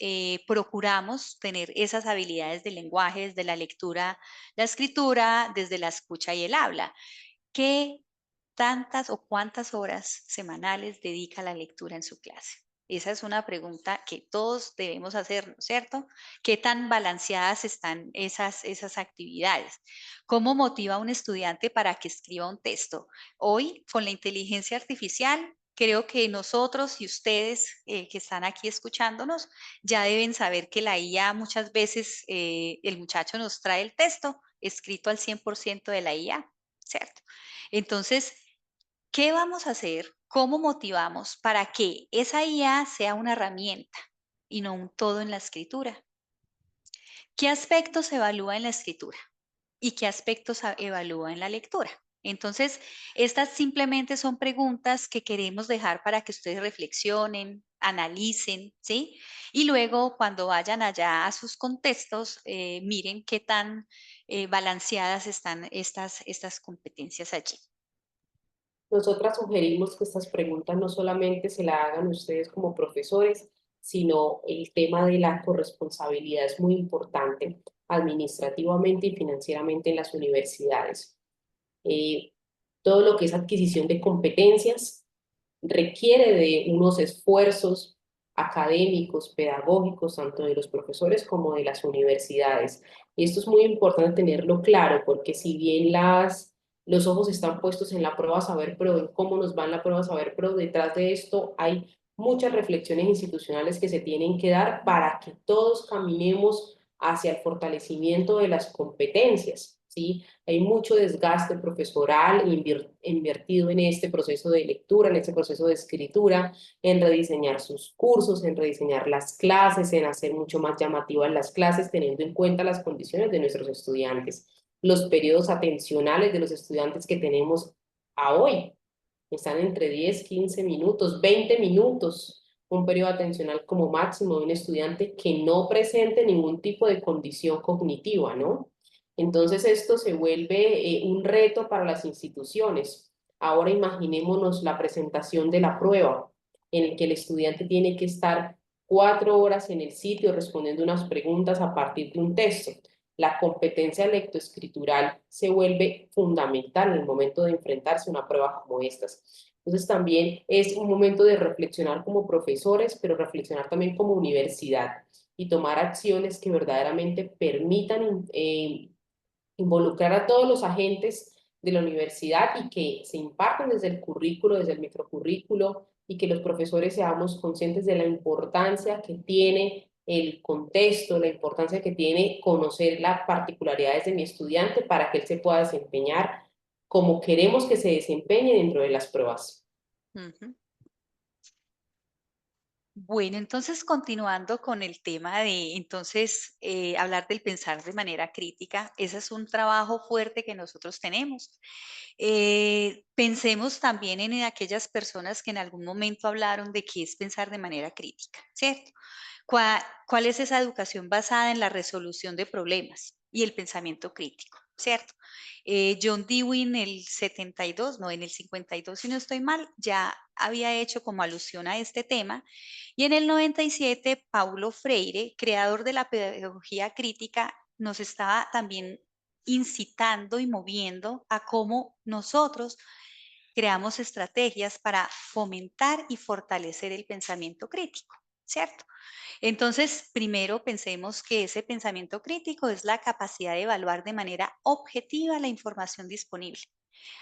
procuramos tener esas habilidades de lenguaje, desde la lectura, la escritura, desde la escucha y el habla. ¿Qué tantas o cuántas horas semanales dedica a la lectura en su clase? Esa es una pregunta que todos debemos hacernos, ¿cierto? ¿Qué tan balanceadas están esas actividades? ¿Cómo motiva a un estudiante para que escriba un texto? Hoy, con la inteligencia artificial, creo que nosotros y ustedes que están aquí escuchándonos ya deben saber que la IA muchas veces, el muchacho nos trae el texto escrito al 100% de la IA, ¿cierto? Entonces, ¿qué vamos a hacer? ¿Cómo motivamos para que esa IA sea una herramienta y no un todo en la escritura? ¿Qué aspectos se evalúa en la escritura y qué aspectos evalúa en la lectura? Entonces, estas simplemente son preguntas que queremos dejar para que ustedes reflexionen, analicen, ¿sí? Y luego, cuando vayan allá a sus contextos, miren qué tan balanceadas están estas competencias allí. Nosotras sugerimos que estas preguntas no solamente se las hagan ustedes como profesores, sino el tema de la corresponsabilidad es muy importante administrativamente y financieramente en las universidades. Eh, Todo lo que es adquisición de competencias requiere de unos esfuerzos académicos, pedagógicos, tanto de los profesores como de las universidades. Y esto es muy importante tenerlo claro, porque si bien los ojos están puestos en la prueba Saber Pro, en cómo nos va en la prueba Saber Pro, detrás de esto hay muchas reflexiones institucionales que se tienen que dar para que todos caminemos hacia el fortalecimiento de las competencias, ¿sí? Hay mucho desgaste profesoral invertido en este proceso de lectura, en este proceso de escritura, en rediseñar sus cursos, en rediseñar las clases, en hacer mucho más llamativas las clases, teniendo en cuenta las condiciones de nuestros estudiantes. Los periodos atencionales de los estudiantes que tenemos a hoy están entre 10, 15 minutos, 20 minutos, un periodo atencional como máximo de un estudiante que no presente ningún tipo de condición cognitiva, ¿no? Entonces esto se vuelve un reto para las instituciones. Ahora imaginémonos la presentación de la prueba, en el que el estudiante tiene que estar 4 horas en el sitio respondiendo unas preguntas a partir de un texto. La competencia lectoescritural se vuelve fundamental en el momento de enfrentarse a una prueba como estas. Entonces también es un momento de reflexionar como profesores, pero reflexionar también como universidad y tomar acciones que verdaderamente permitan involucrar a todos los agentes de la universidad y que se impartan desde el currículo, desde el microcurrículo, y que los profesores seamos conscientes de la importancia que tiene el contexto, la importancia que tiene conocer las particularidades de mi estudiante para que él se pueda desempeñar como queremos que se desempeñe dentro de las pruebas. Uh-huh. Bueno, entonces continuando con el tema de, entonces, hablar del pensar de manera crítica, ese es un trabajo fuerte que nosotros tenemos. Pensemos también en aquellas personas que en algún momento hablaron de qué es pensar de manera crítica, ¿cierto? ¿Cuál es esa educación basada en la resolución de problemas y el pensamiento crítico, ¿cierto? John Dewey en el 72, no, en el 52, si no estoy mal, ya había hecho como alusión a este tema. Y en el 97, Paulo Freire, creador de la pedagogía crítica, nos estaba también incitando y moviendo a cómo nosotros creamos estrategias para fomentar y fortalecer el pensamiento crítico, ¿cierto? Entonces, primero pensemos que ese pensamiento crítico es la capacidad de evaluar de manera objetiva la información disponible,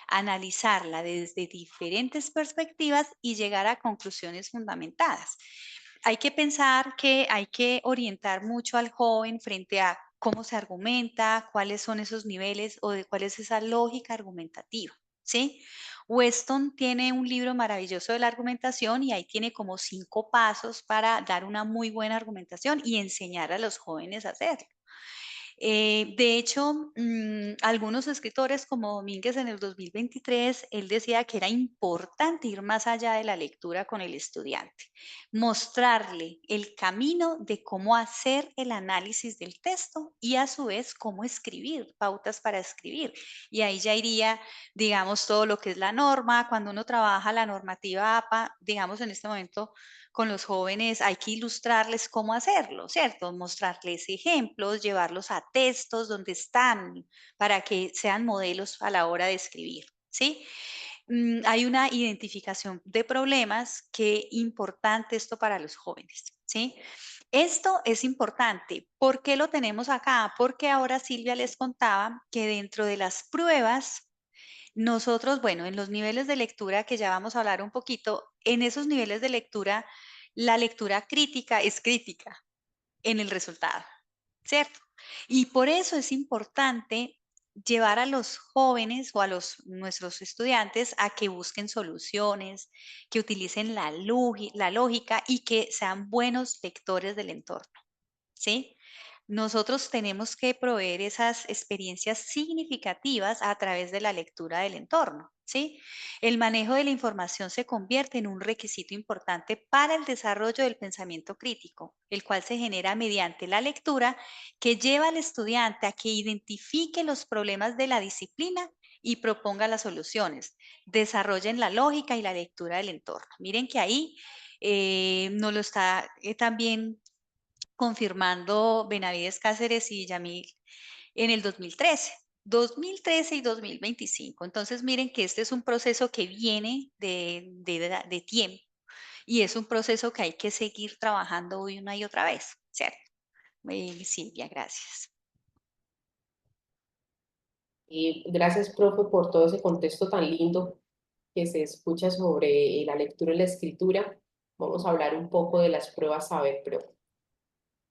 analizarla desde diferentes perspectivas y llegar a conclusiones fundamentadas. Hay que pensar que hay que orientar mucho al joven frente a cómo se argumenta, cuáles son esos niveles o de cuál es esa lógica argumentativa, ¿sí? Weston tiene un libro maravilloso de la argumentación y ahí tiene como 5 pasos para dar una muy buena argumentación y enseñar a los jóvenes a hacerlo. De hecho, algunos escritores como Domínguez en el 2023, él decía que era importante ir más allá de la lectura con el estudiante, mostrarle el camino de cómo hacer el análisis del texto y a su vez cómo escribir, pautas para escribir. Y ahí ya iría, digamos, todo lo que es la norma. Cuando uno trabaja la normativa APA, digamos, en este momento con los jóvenes hay que ilustrarles cómo hacerlo, ¿cierto? Mostrarles ejemplos, llevarlos a textos donde están para que sean modelos a la hora de escribir, ¿sí? hay una identificación de problemas. Qué importante esto para los jóvenes, ¿sí? Esto es importante. ¿Por qué lo tenemos acá? Porque ahora Silvia les contaba que dentro de las pruebas, nosotros, bueno, en los niveles de lectura, que ya vamos a hablar un poquito, en esos niveles de lectura, la lectura crítica es crítica en el resultado, ¿cierto? Y por eso es importante llevar a los jóvenes o a nuestros estudiantes a que busquen soluciones, que utilicen la lógica y que sean buenos lectores del entorno, ¿sí? Nosotros tenemos que proveer esas experiencias significativas a través de la lectura del entorno, ¿sí? El manejo de la información se convierte en un requisito importante para el desarrollo del pensamiento crítico, el cual se genera mediante la lectura, que lleva al estudiante a que identifique los problemas de la disciplina y proponga las soluciones, desarrollen la lógica y la lectura del entorno. Miren que ahí nos lo está también confirmando Benavides Cáceres y Yamil en el 2013 y 2025. Entonces, miren que este es un proceso que viene de tiempo y es un proceso que hay que seguir trabajando una y otra vez, ¿cierto? Silvia, gracias. Y gracias, profe, por todo ese contexto tan lindo que se escucha sobre la lectura y la escritura. Vamos a hablar un poco de las pruebas Saber Pro.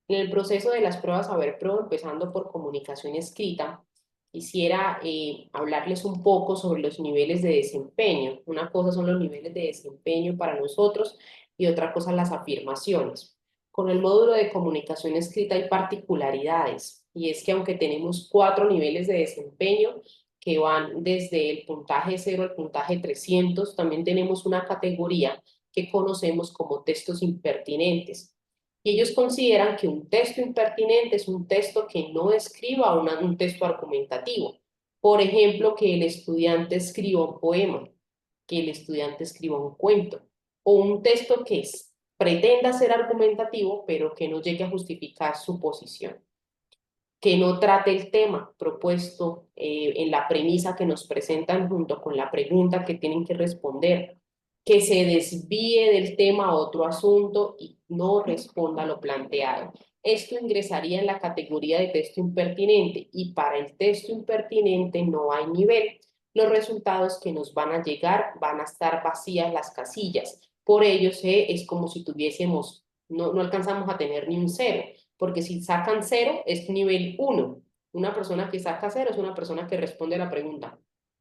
En el proceso de las pruebas Saber Pro, empezando por comunicación escrita, quisiera hablarles un poco sobre los niveles de desempeño. Una cosa son los niveles de desempeño para nosotros y otra cosa las afirmaciones. Con el módulo de comunicación escrita hay particularidades, y es que aunque tenemos 4 niveles de desempeño que van desde el puntaje 0 al puntaje 300, también tenemos una categoría que conocemos como textos impertinentes. Y ellos consideran que un texto impertinente es un texto que no escriba un texto argumentativo. Por ejemplo, que el estudiante escriba un poema, que el estudiante escriba un cuento, o un texto que pretenda ser argumentativo, pero que no llegue a justificar su posición, que no trate el tema propuesto en la premisa que nos presentan junto con la pregunta que tienen que responder, que se desvíe del tema a otro asunto y no responda a lo planteado. Esto ingresaría en la categoría de texto impertinente, y para el texto impertinente no hay nivel. Los resultados que nos van a llegar van a estar vacías las casillas. Por ello es como si tuviésemos, no alcanzamos a tener ni un 0, porque si sacan 0 es nivel 1. Una persona que saca 0 es una persona que responde a la pregunta.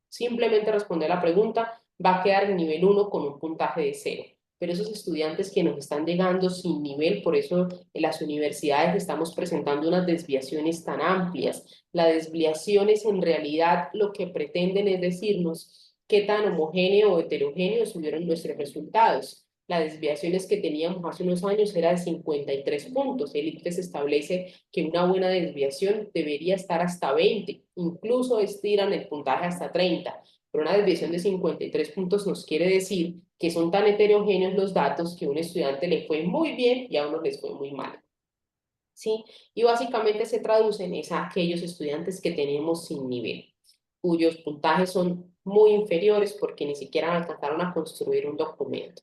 Simplemente responde a la pregunta, va a quedar en nivel 1 con un puntaje de 0. Pero esos estudiantes que nos están llegando sin nivel, por eso en las universidades estamos presentando unas desviaciones tan amplias. Las desviaciones en realidad lo que pretenden es decirnos qué tan homogéneo o heterogéneo subieron nuestros resultados. Las desviaciones que teníamos hace unos años era de 53 puntos. El ICFES establece que una buena desviación debería estar hasta 20, incluso estiran el puntaje hasta 30. Pero una desviación de 53 puntos nos quiere decir que son tan heterogéneos los datos que a un estudiante le fue muy bien y a uno les fue muy mal. ¿Sí? Y básicamente se traducen a aquellos estudiantes que tenemos sin nivel, cuyos puntajes son muy inferiores porque ni siquiera alcanzaron a construir un documento.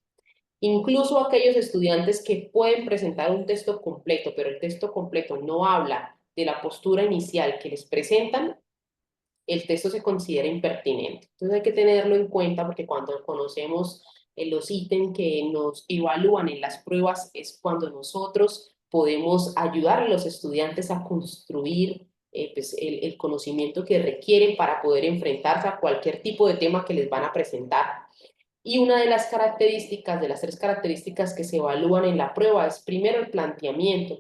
Incluso aquellos estudiantes que pueden presentar un texto completo, pero el texto completo no habla de la postura inicial que les presentan, el texto se considera impertinente. Entonces hay que tenerlo en cuenta, porque cuando conocemos los ítems que nos evalúan en las pruebas es cuando nosotros podemos ayudar a los estudiantes a construir pues el conocimiento que requieren para poder enfrentarse a cualquier tipo de tema que les van a presentar. Y una de las características, de las 3 características que se evalúan en la prueba es primero el planteamiento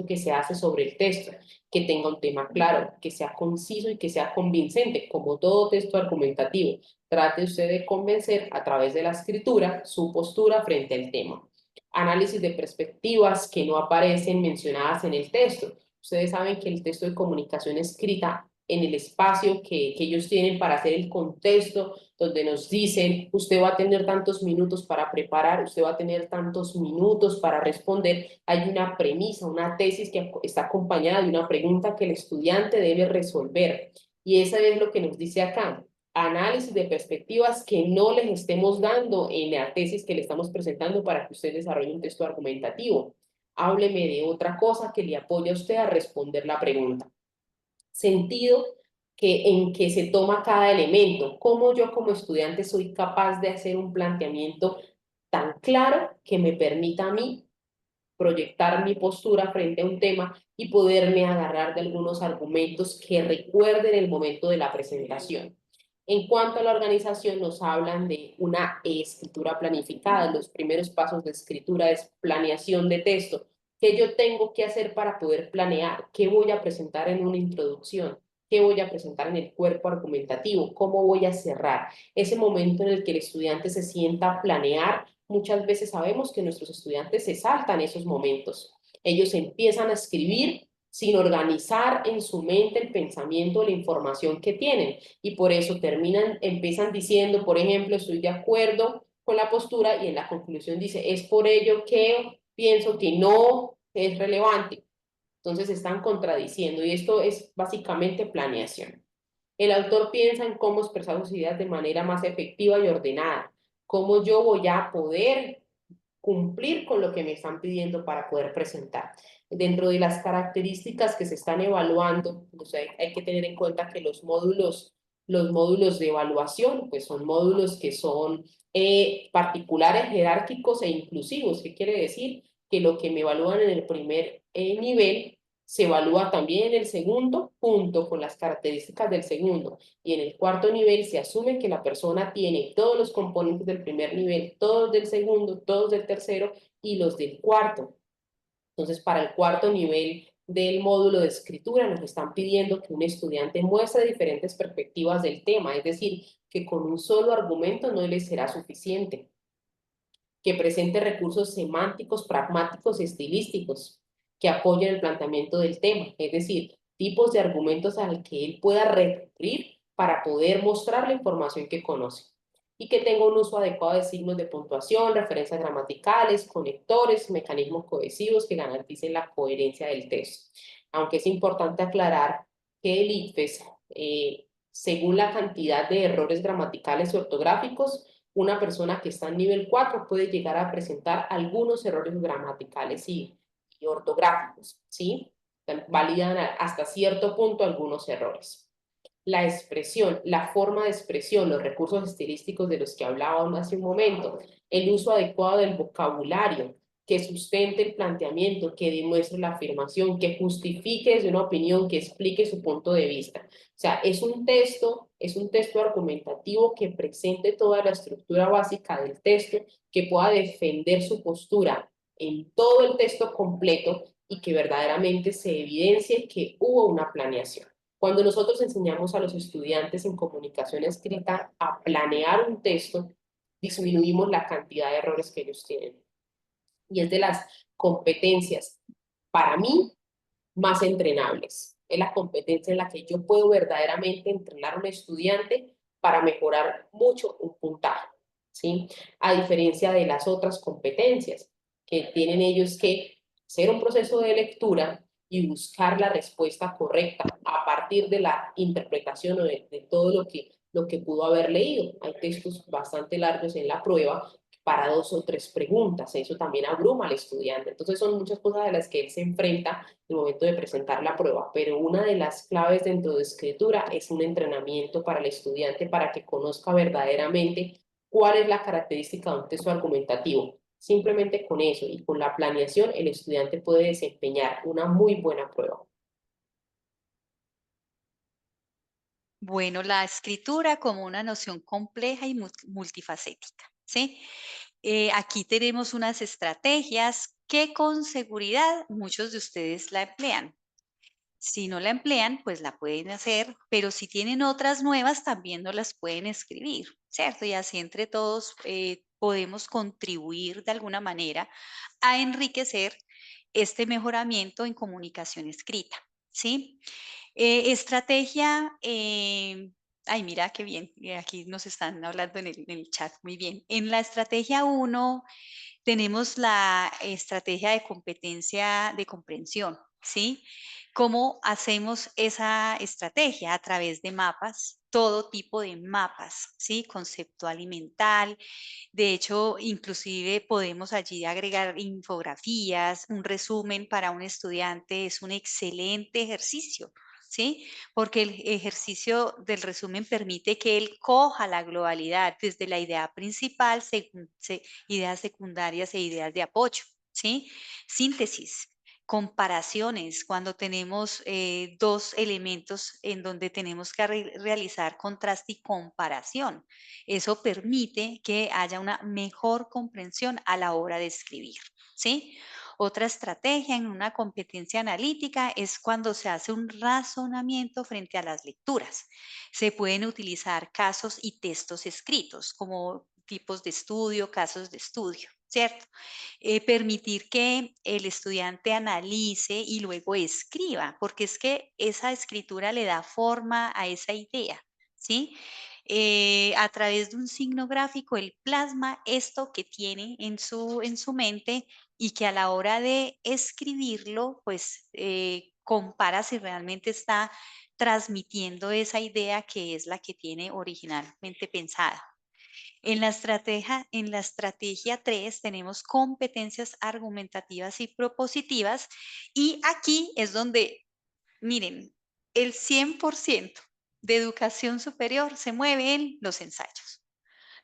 que se hace sobre el texto, que tenga un tema claro, que sea conciso y que sea convincente, como todo texto argumentativo. Trate usted de convencer a través de la escritura su postura frente al tema. Análisis de perspectivas que no aparecen mencionadas en el texto. Ustedes saben que el texto de comunicación escrita, en el espacio que ellos tienen para hacer el contexto, donde nos dicen, usted va a tener tantos minutos para preparar, usted va a tener tantos minutos para responder, hay una premisa, una tesis que está acompañada de una pregunta que el estudiante debe resolver. Y eso es lo que nos dice acá. análisis de perspectivas que no les estemos dando en la tesis que le estamos presentando para que usted desarrolle un texto argumentativo. Hábleme de otra cosa que le apoye a usted a responder la pregunta. Sentido en que se toma cada elemento. Cómo yo como estudiante soy capaz de hacer un planteamiento tan claro que me permita a mí proyectar mi postura frente a un tema y poderme agarrar de algunos argumentos que recuerden el momento de la presentación. En cuanto a la organización, nos hablan de una escritura planificada. Los primeros pasos de escritura es planeación de texto. ¿Qué yo tengo que hacer para poder planear? ¿Qué voy a presentar en una introducción? ¿Qué voy a presentar en el cuerpo argumentativo? ¿Cómo voy a cerrar? Ese momento en el que el estudiante se sienta a planear. Muchas veces sabemos que nuestros estudiantes se saltan esos momentos. Ellos empiezan a escribir sin organizar en su mente el pensamiento, la información que tienen. Y por eso empiezan diciendo, por ejemplo, estoy de acuerdo con la postura y en la conclusión dice, es por ello que pienso que no es relevante. Entonces están contradiciendo y esto es básicamente planeación. El autor piensa en cómo expresar sus ideas de manera más efectiva y ordenada, cómo yo voy a poder cumplir con lo que me están pidiendo para poder presentar. Dentro de las características que se están evaluando, pues hay que tener en cuenta que los módulos de evaluación, pues son módulos que son particulares, jerárquicos e inclusivos. ¿Qué quiere decir? Que lo que me evalúan en el primer nivel se evalúa también en el segundo, junto con las características del segundo. Y en el cuarto nivel se asume que la persona tiene todos los componentes del primer nivel, todos del segundo, todos del tercero y los del cuarto. Entonces, para el cuarto nivel del módulo de escritura nos están pidiendo que un estudiante muestre diferentes perspectivas del tema, es decir, que con un solo argumento no le será suficiente, que presente recursos semánticos, pragmáticos y estilísticos que apoyen el planteamiento del tema, es decir, tipos de argumentos al que él pueda recurrir para poder mostrar la información que conoce y que tenga un uso adecuado de signos de puntuación, referencias gramaticales, conectores, mecanismos cohesivos que garanticen la coherencia del texto. Aunque es importante aclarar que el ICFES, según la cantidad de errores gramaticales y ortográficos, una persona que está en nivel 4 puede llegar a presentar algunos errores gramaticales y ortográficos, ¿sí? Validan hasta cierto punto algunos errores. La expresión, la forma de expresión, los recursos estilísticos de los que hablábamos hace un momento, el uso adecuado del vocabulario, que sustente el planteamiento, que demuestre la afirmación, que justifique desde una opinión, que explique su punto de vista. O sea, es un texto argumentativo que presente toda la estructura básica del texto, que pueda defender su postura en todo el texto completo y que verdaderamente se evidencie que hubo una planeación. Cuando nosotros enseñamos a los estudiantes en comunicación escrita a planear un texto, disminuimos la cantidad de errores que ellos tienen. Y es de las competencias, para mí, más entrenables. Es la competencia en la que yo puedo verdaderamente entrenar a un estudiante para mejorar mucho un puntaje, ¿sí? A diferencia de las otras competencias que tienen ellos que hacer un proceso de lectura y buscar la respuesta correcta a partir de la interpretación o de todo lo que pudo haber leído. Hay textos bastante largos en la prueba para 2 o 3 preguntas. Eso también abruma al estudiante. Entonces son muchas cosas de las que él se enfrenta en el momento de presentar la prueba. Pero una de las claves dentro de escritura es un entrenamiento para el estudiante para que conozca verdaderamente cuál es la característica de un texto argumentativo. Simplemente con eso y con la planeación el estudiante puede desempeñar una muy buena prueba. Bueno, la escritura como una noción compleja y multifacética, ¿sí? Aquí tenemos unas estrategias que con seguridad muchos de ustedes la emplean. Si no la emplean, pues la pueden hacer, pero si tienen otras nuevas, también no las pueden escribir, ¿cierto? Y así entre todos podemos contribuir de alguna manera a enriquecer este mejoramiento en comunicación escrita, ¿sí? Estrategia, ay, mira qué bien, aquí nos están hablando en el chat, muy bien. En la estrategia 1 tenemos la estrategia de competencia de comprensión, ¿sí? ¿Cómo hacemos esa estrategia? A través de mapas, todo tipo de mapas, ¿sí? Conceptual y mental. De hecho, inclusive podemos allí agregar infografías, un resumen para un estudiante es un excelente ejercicio, ¿sí? Porque el ejercicio del resumen permite que él coja la globalidad desde la idea principal, ideas secundarias e ideas de apoyo, ¿sí? Síntesis. Comparaciones, cuando tenemos dos elementos en donde tenemos que realizar contraste y comparación. Eso permite que haya una mejor comprensión a la hora de escribir, ¿sí? Otra estrategia en una competencia analítica es cuando se hace un razonamiento frente a las lecturas. Se pueden utilizar casos y textos escritos como tipos de estudio, casos de estudio, ¿cierto? Permitir que el estudiante analice y luego escriba, porque es que esa escritura le da forma a esa idea, ¿sí? A través de un signo gráfico, él plasma esto que tiene en su mente y que a la hora de escribirlo, pues compara si realmente está transmitiendo esa idea que es la que tiene originalmente pensada. En la estrategia 3 tenemos competencias argumentativas y propositivas y aquí es donde, miren, el 100% de educación superior se mueve en los ensayos.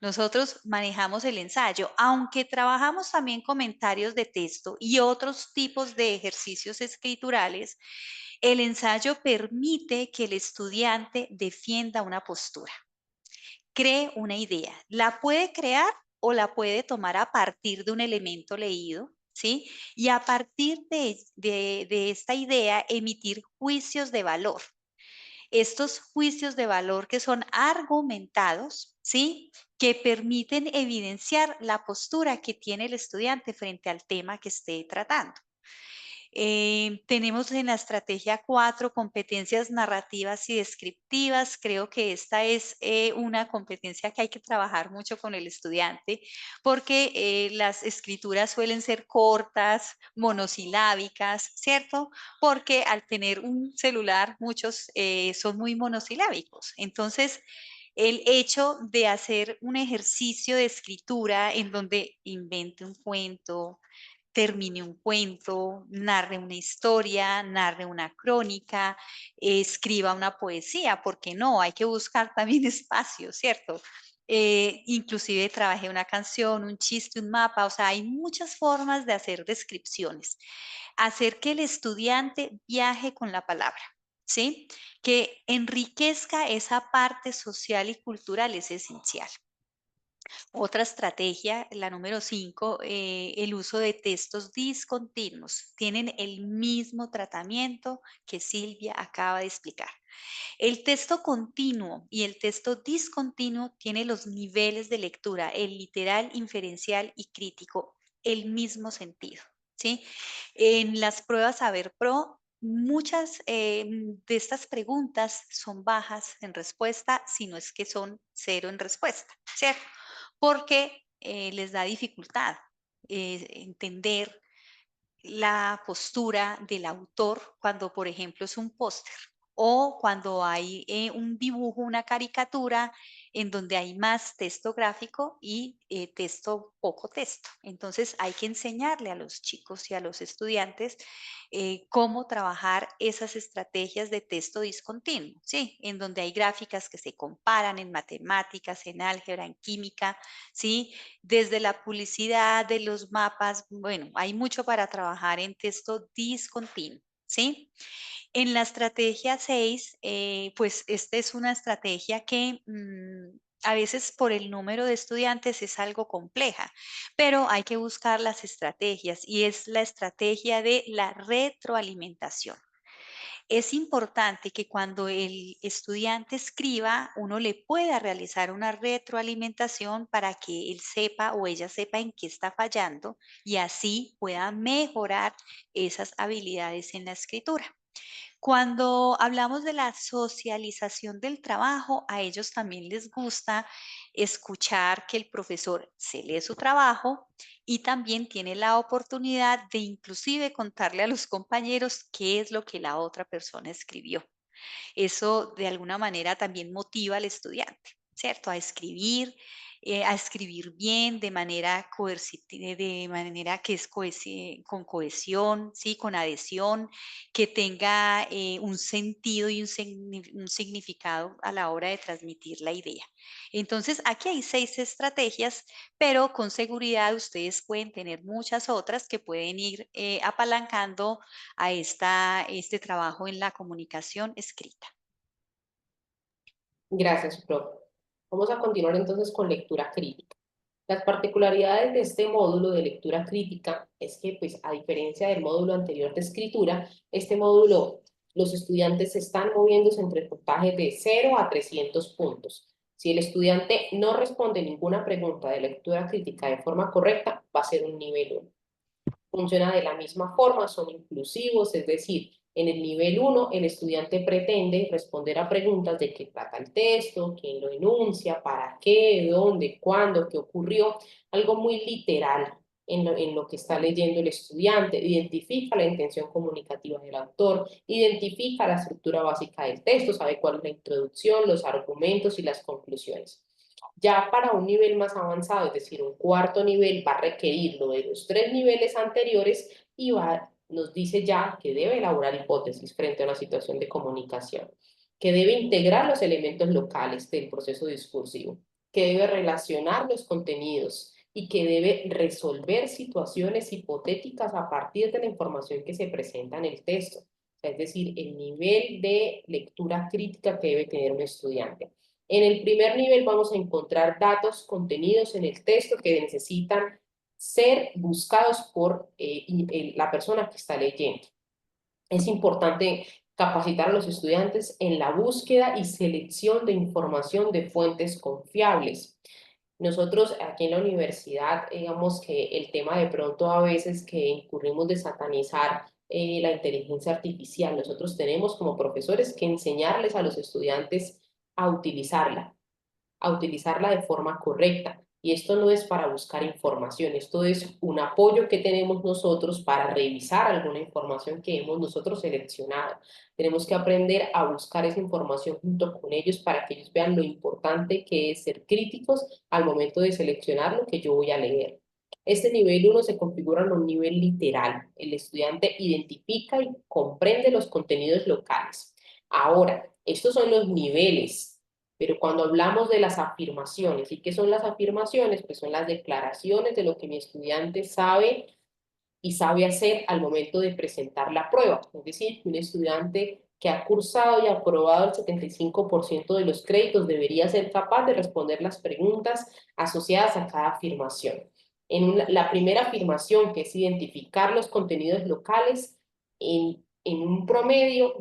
Nosotros manejamos el ensayo, aunque trabajamos también comentarios de texto y otros tipos de ejercicios escriturales, el ensayo permite que el estudiante defienda una postura, cree una idea. La puede crear o la puede tomar a partir de un elemento leído, ¿sí? Y a partir de esta idea emitir juicios de valor. Estos juicios de valor que son argumentados, ¿sí? Que permiten evidenciar la postura que tiene el estudiante frente al tema que esté tratando. Tenemos en la estrategia 4 competencias narrativas y descriptivas. Creo que esta es una competencia que hay que trabajar mucho con el estudiante porque las escrituras suelen ser cortas, monosilábicas, ¿cierto? Porque al tener un celular, muchos son muy monosilábicos. Entonces, el hecho de hacer un ejercicio de escritura en donde invente un cuento, termine un cuento, narre una historia, narre una crónica, escriba una poesía, porque no, hay que buscar también espacio, ¿cierto? Inclusive trabajé una canción, un chiste, un mapa, o sea, hay muchas formas de hacer descripciones. Hacer que el estudiante viaje con la palabra, ¿sí? Que enriquezca esa parte social y cultural es esencial. Otra estrategia, la número 5, el uso de textos discontinuos. Tienen el mismo tratamiento que Silvia acaba de explicar. El texto continuo y el texto discontinuo tienen los niveles de lectura, el literal, inferencial y crítico, el mismo sentido, ¿sí? En las pruebas Saber Pro, muchas de estas preguntas son bajas en respuesta, si no es que son cero en respuesta, ¿cierto? Porque les da dificultad entender la postura del autor cuando, por ejemplo, es un póster o cuando hay un dibujo, una caricatura en donde hay más texto gráfico y poco texto. Entonces hay que enseñarle a los chicos y a los estudiantes cómo trabajar esas estrategias de texto discontinuo, ¿sí? En donde hay gráficas que se comparan en matemáticas, en álgebra, en química, ¿sí? Desde la publicidad de los mapas, bueno, hay mucho para trabajar en texto discontinuo, ¿sí? En la estrategia 6, pues esta es una estrategia que a veces por el número de estudiantes es algo compleja, pero hay que buscar las estrategias y es la estrategia de la retroalimentación. Es importante que cuando el estudiante escriba, uno le pueda realizar una retroalimentación para que él sepa o ella sepa en qué está fallando y así pueda mejorar esas habilidades en la escritura. Cuando hablamos de la socialización del trabajo, a ellos también les gusta escuchar que el profesor se lee su trabajo y también tiene la oportunidad de inclusive contarle a los compañeros qué es lo que la otra persona escribió. Eso de alguna manera también motiva al estudiante, ¿cierto? A escribir bien de manera de manera que es con cohesión, ¿sí? Con adhesión, que tenga un sentido y un significado a la hora de transmitir la idea. Entonces, aquí hay 6 estrategias, pero con seguridad ustedes pueden tener muchas otras que pueden ir apalancando a este trabajo en la comunicación escrita. Gracias, profe. Vamos a continuar entonces con lectura crítica. Las particularidades de este módulo de lectura crítica es que, pues, a diferencia del módulo anterior de escritura, este módulo, los estudiantes están moviéndose entre puntajes de 0 a 300 puntos. Si el estudiante no responde ninguna pregunta de lectura crítica de forma correcta, va a ser un nivel 1. Funciona de la misma forma, son inclusivos, es decir, en el nivel 1 el estudiante pretende responder a preguntas de qué trata el texto, quién lo enuncia, para qué, dónde, cuándo, qué ocurrió, algo muy literal en lo que está leyendo el estudiante, identifica la intención comunicativa del autor, identifica la estructura básica del texto, sabe cuál es la introducción, los argumentos y las conclusiones. Ya para un nivel más avanzado, es decir, un cuarto nivel, va a requerir lo de los 3 niveles anteriores y nos dice ya que debe elaborar hipótesis frente a una situación de comunicación, que debe integrar los elementos locales del proceso discursivo, que debe relacionar los contenidos y que debe resolver situaciones hipotéticas a partir de la información que se presenta en el texto. Es decir, el nivel de lectura crítica que debe tener un estudiante. En el primer nivel vamos a encontrar datos contenidos en el texto que necesitan ser buscados por la persona que está leyendo. Es importante capacitar a los estudiantes en la búsqueda y selección de información de fuentes confiables. Nosotros aquí en la universidad, digamos que el tema de pronto a veces que incurrimos de satanizar la inteligencia artificial, nosotros tenemos como profesores que enseñarles a los estudiantes a utilizarla de forma correcta. Y esto no es para buscar información, esto es un apoyo que tenemos nosotros para revisar alguna información que hemos nosotros seleccionado. Tenemos que aprender a buscar esa información junto con ellos para que ellos vean lo importante que es ser críticos al momento de seleccionar lo que yo voy a leer. Este nivel 1 se configura en un nivel literal. El estudiante identifica y comprende los contenidos locales. Ahora, estos son los niveles. Pero cuando hablamos de las afirmaciones, ¿y qué son las afirmaciones? Pues son las declaraciones de lo que mi estudiante sabe y sabe hacer al momento de presentar la prueba. Es decir, que un estudiante que ha cursado y aprobado el 75% de los créditos debería ser capaz de responder las preguntas asociadas a cada afirmación. La primera afirmación, que es identificar los contenidos locales, en un promedio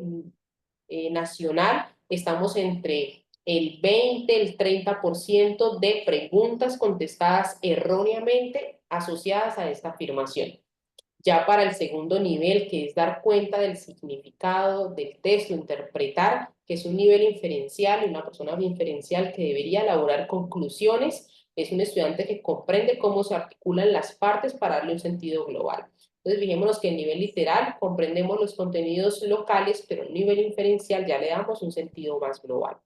nacional, estamos entre el 20, el 30% de preguntas contestadas erróneamente asociadas a esta afirmación. Ya para el segundo nivel, que es dar cuenta del significado del texto, interpretar, que es un nivel inferencial, una persona inferencial que debería elaborar conclusiones, es un estudiante que comprende cómo se articulan las partes para darle un sentido global. Entonces, fijémonos que en nivel literal comprendemos los contenidos locales, pero en nivel inferencial ya le damos un sentido más global.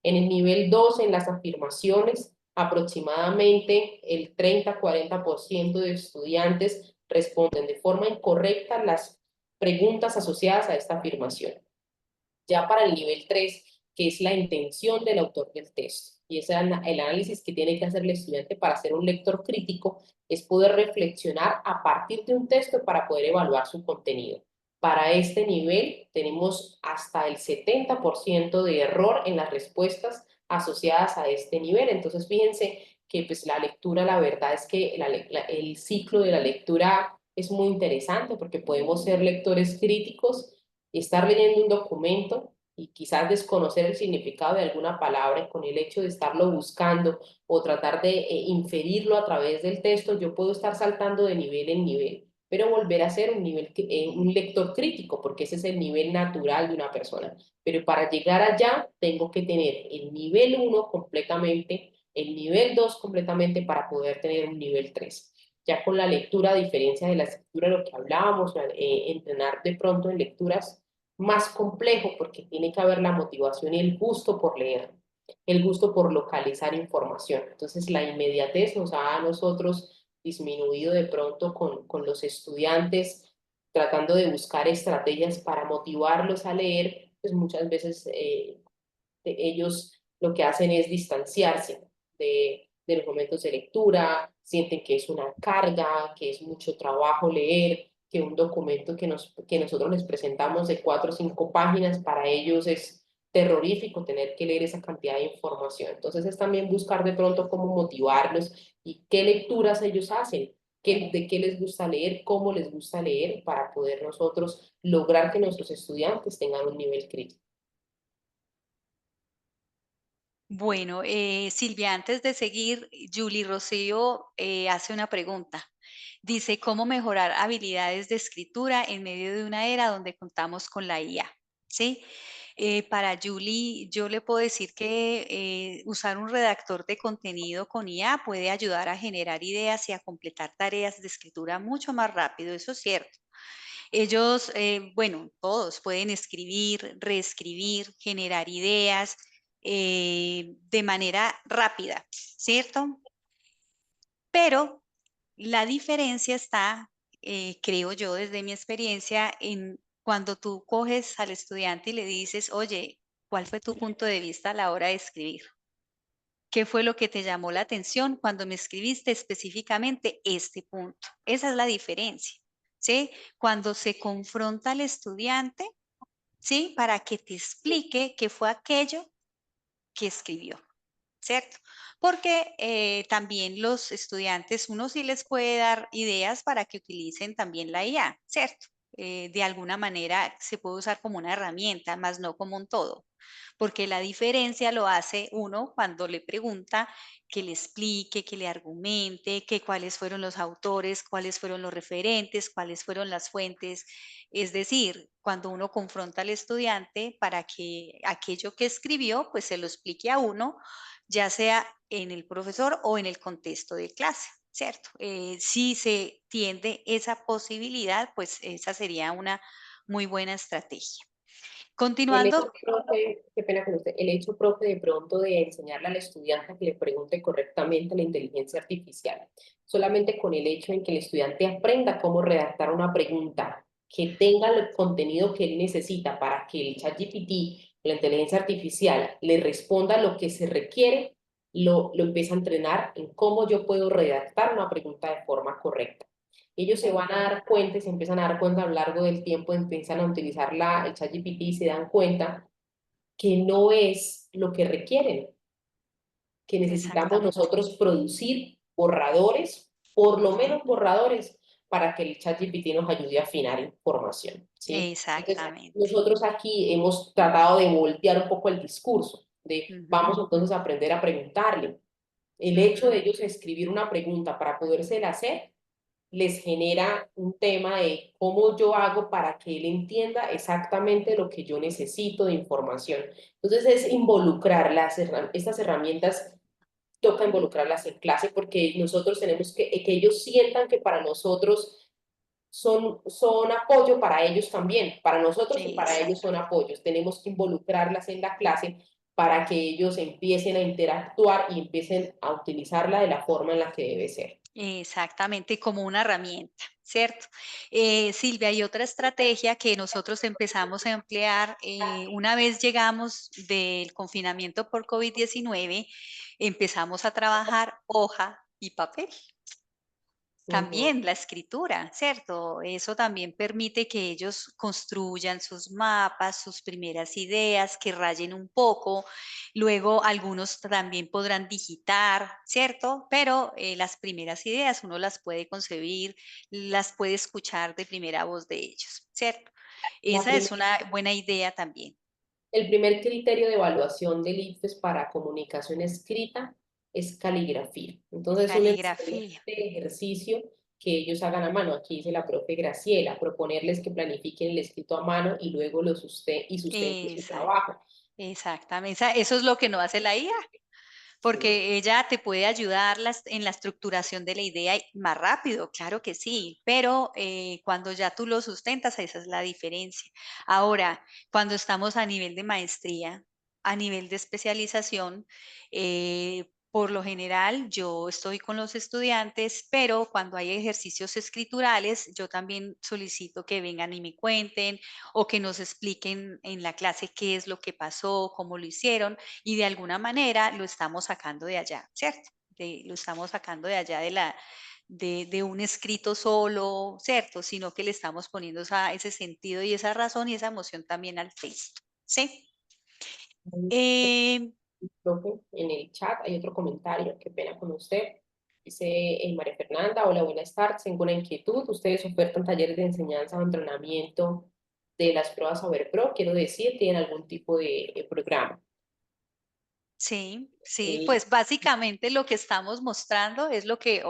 En el nivel 2, en las afirmaciones, aproximadamente el 30-40% de estudiantes responden de forma incorrecta las preguntas asociadas a esta afirmación. Ya para el nivel 3, que es la intención del autor del texto, y ese es el análisis que tiene que hacer el estudiante para ser un lector crítico, es poder reflexionar a partir de un texto para poder evaluar su contenido. Para este nivel tenemos hasta el 70% de error en las respuestas asociadas a este nivel. Entonces fíjense que pues la lectura, la verdad es que el ciclo de la lectura es muy interesante porque podemos ser lectores críticos y estar leyendo un documento y quizás desconocer el significado de alguna palabra, y con el hecho de estarlo buscando o tratar de inferirlo a través del texto, yo puedo estar saltando de nivel en nivel. pero volver a ser un lector crítico, porque ese es el nivel natural de una persona. Pero para llegar allá tengo que tener el nivel 1 completamente, el nivel 2 completamente para poder tener un nivel 3. Ya con la lectura, a diferencia de la escritura, lo que hablábamos, entrenar de pronto en lecturas más complejo, porque tiene que haber la motivación y el gusto por leer, el gusto por localizar información. Entonces la inmediatez nos ha a nosotros disminuido de pronto con los estudiantes, tratando de buscar estrategias para motivarlos a leer, pues muchas veces ellos lo que hacen es distanciarse de los momentos de lectura, sienten que es una carga, que es mucho trabajo leer, que un documento que nosotros les presentamos de 4 o 5 páginas, para ellos es terrorífico tener que leer esa cantidad de información. Entonces es también buscar de pronto cómo motivarlos y qué lecturas ellos hacen, de qué les gusta leer, cómo les gusta leer, para poder nosotros lograr que nuestros estudiantes tengan un nivel crítico. Bueno, Silvia, antes de seguir, Julie Rocío hace una pregunta. Dice, ¿cómo mejorar habilidades de escritura en medio de una era donde contamos con la IA? ¿Sí? Para Julie, yo le puedo decir que usar un redactor de contenido con IA puede ayudar a generar ideas y a completar tareas de escritura mucho más rápido, eso es cierto. Ellos, bueno, todos pueden escribir, reescribir, generar ideas de manera rápida, ¿cierto? Pero la diferencia está, creo yo, desde mi experiencia, en cuando tú coges al estudiante y le dices, oye, ¿cuál fue tu punto de vista a la hora de escribir? ¿Qué fue lo que te llamó la atención cuando me escribiste específicamente este punto? Esa es la diferencia, ¿sí? Cuando se confronta al estudiante, ¿sí? Para que te explique qué fue aquello que escribió, ¿cierto? Porque también los estudiantes, uno sí les puede dar ideas para que utilicen también la IA, ¿cierto? De alguna manera se puede usar como una herramienta, más no como un todo, porque la diferencia lo hace uno cuando le pregunta que le explique, que le argumente, que cuáles fueron los autores, cuáles fueron los referentes, cuáles fueron las fuentes. Es decir, cuando uno confronta al estudiante para que aquello que escribió, pues se lo explique a uno, ya sea en el profesor o en el contexto de clase, ¿cierto? Si se tiende esa posibilidad, pues esa sería una muy buena estrategia. El hecho, Continuando, profe, qué pena con usted, el hecho, profe, de pronto de enseñarle al estudiante a que le pregunte correctamente la inteligencia artificial, solamente con el hecho en que el estudiante aprenda cómo redactar una pregunta, que tenga el contenido que él necesita para que el ChatGPT, la inteligencia artificial, le responda lo que se requiere, lo empieza a entrenar en cómo yo puedo redactar una pregunta de forma correcta. Ellos se van a dar cuenta y se empiezan a dar cuenta a lo largo del tiempo, empiezan a utilizar el ChatGPT y se dan cuenta que no es lo que requieren, que necesitamos exactamente, nosotros producir borradores, por lo menos borradores, para que el ChatGPT nos ayude a afinar información, ¿sí? Entonces, exactamente. nosotros aquí hemos tratado de voltear un poco el discurso, de Ujú, vamos entonces a aprender a preguntarle. El hecho ujú, de ellos escribir una pregunta para podérsela hacer les genera un tema de cómo yo hago para que él entienda exactamente lo que yo necesito de información. Entonces es involucrar estas herramientas, toca involucrarlas en clase, porque nosotros tenemos que ellos sientan que para nosotros son apoyo para ellos también, para nosotros y para ellos son exactamente. apoyos. Tenemos que involucrarlas en la clase para que ellos empiecen a interactuar y empiecen a utilizarla de la forma en la que debe ser. Exactamente, como una herramienta, ¿cierto? Silvia, hay otra estrategia que nosotros empezamos a emplear una vez llegamos del confinamiento por COVID-19, empezamos a trabajar hoja y papel. Ujú. También la escritura, ¿cierto? Eso también permite que ellos construyan sus mapas, sus primeras ideas, que rayen un poco. Luego algunos también podrán digitar, ¿cierto? Pero las primeras ideas uno las puede concebir, las puede escuchar de primera voz de ellos, ¿cierto? La Esa es primera una buena idea también. El primer criterio de evaluación del ICFES para comunicación escrita es caligrafía. Entonces, es un excelente Caligrafía. ejercicio que ellos hagan a mano. Aquí dice la profe Graciela, proponerles que planifiquen el escrito a mano y luego sustenten su trabajo. Exactamente, eso es lo que no hace la IA, porque ella te puede ayudar en la estructuración de la idea más rápido, claro que sí, pero cuando ya tú lo sustentas, esa es la diferencia. Ahora, cuando estamos a nivel de maestría, a nivel de especialización, por lo general, yo estoy con los estudiantes, pero cuando hay ejercicios escriturales, yo también solicito que vengan y me cuenten o que nos expliquen en la clase qué es lo que pasó, cómo lo hicieron y de alguna manera lo estamos sacando de allá, ¿cierto? Lo estamos sacando de allá de un escrito solo, ¿cierto? Sino que le estamos poniendo ese sentido y esa razón y esa emoción también al texto, ¿sí? Eh, Profe, en el chat hay otro comentario, qué pena con usted. Dice María Fernanda, hola, buenas tardes, tengo una inquietud. Ustedes ofertan talleres de enseñanza o entrenamiento de las pruebas Saber Pro, quiero decir, ¿tienen algún tipo de programa? Sí, sí, Sí, pues básicamente lo que estamos mostrando es lo que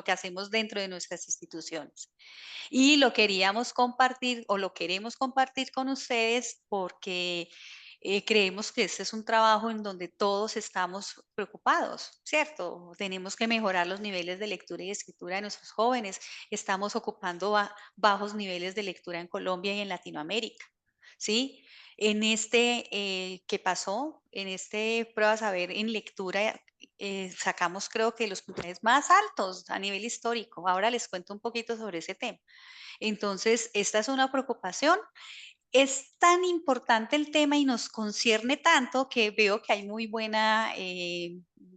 hacemos dentro de nuestras instituciones. Y lo queríamos compartir o lo queremos compartir con ustedes porque creemos que este es un trabajo en donde todos estamos preocupados, ¿cierto? Tenemos que mejorar los niveles de lectura y escritura de nuestros jóvenes. Estamos ocupando bajos niveles de lectura en Colombia y en Latinoamérica, ¿sí? En ¿qué pasó? En este prueba saber en lectura sacamos creo que los puntajes más altos a nivel histórico. Ahora les cuento un poquito sobre ese tema. Entonces, esta es una preocupación. Es tan importante el tema y nos concierne tanto que veo que hay muy buena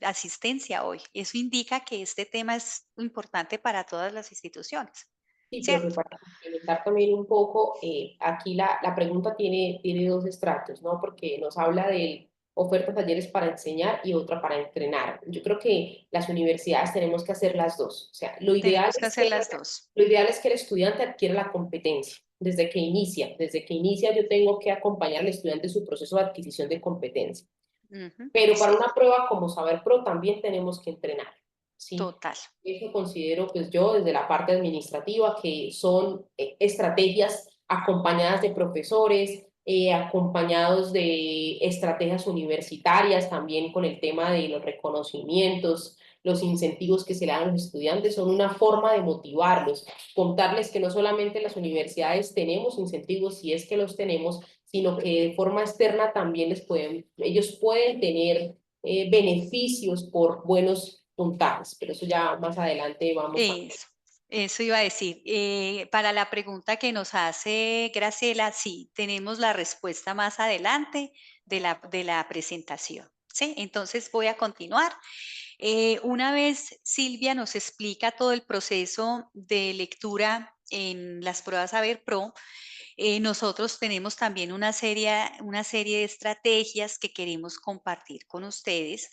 asistencia hoy. Eso indica que este tema es importante para todas las instituciones, sí, profe, ¿cierto? para complementar también un poco, aquí la pregunta tiene dos estratos, ¿no? Porque nos habla de ofertas talleres para enseñar y otra para entrenar. Yo creo que las universidades tenemos que hacer las dos. O sea, Tenemos que hacer las dos. lo ideal es que el estudiante adquiera la competencia desde que inicia. Desde que inicia yo tengo que acompañar al estudiante en su proceso de adquisición de competencia. Ujú, Pero para sí, una prueba como Saber Pro también tenemos que entrenar, ¿sí? total. Eso considero pues yo desde la parte administrativa que son estrategias acompañadas de profesores, acompañados de estrategias universitarias también con el tema de los reconocimientos, los incentivos que se le dan a los estudiantes, son una forma de motivarlos, contarles que no solamente las universidades tenemos incentivos, si es que los tenemos, sino que de forma externa también ellos pueden tener beneficios por buenos puntajes, pero eso ya más adelante vamos a ver. Eso, eso iba a decir. Para la pregunta que nos hace Graciela, sí, tenemos la respuesta más adelante de la presentación. ¿Sí? Entonces voy a continuar. Una vez Silvia nos explica todo el proceso de lectura en las pruebas Saber Pro, nosotros tenemos también una serie de estrategias que queremos compartir con ustedes.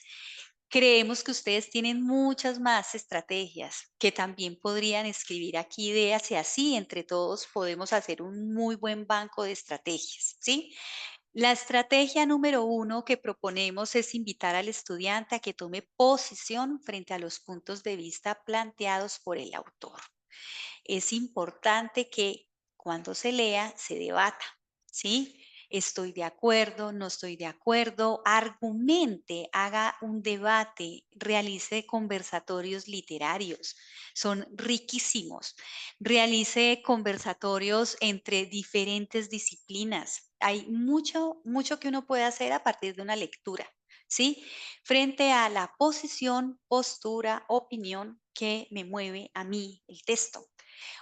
Creemos que ustedes tienen muchas más estrategias que también podrían escribir aquí ideas y así entre todos podemos hacer un muy buen banco de estrategias, ¿sí? La estrategia número uno que proponemos es invitar al estudiante a que tome posición frente a los puntos de vista planteados por el autor. Es importante que cuando se lea se debata, ¿sí? Estoy de acuerdo, no estoy de acuerdo, argumente, haga un debate, realice conversatorios literarios, son riquísimos. Realice conversatorios entre diferentes disciplinas. Hay mucho, mucho que uno puede hacer a partir de una lectura, ¿sí? Frente a la posición, postura, opinión que me mueve a mí el texto.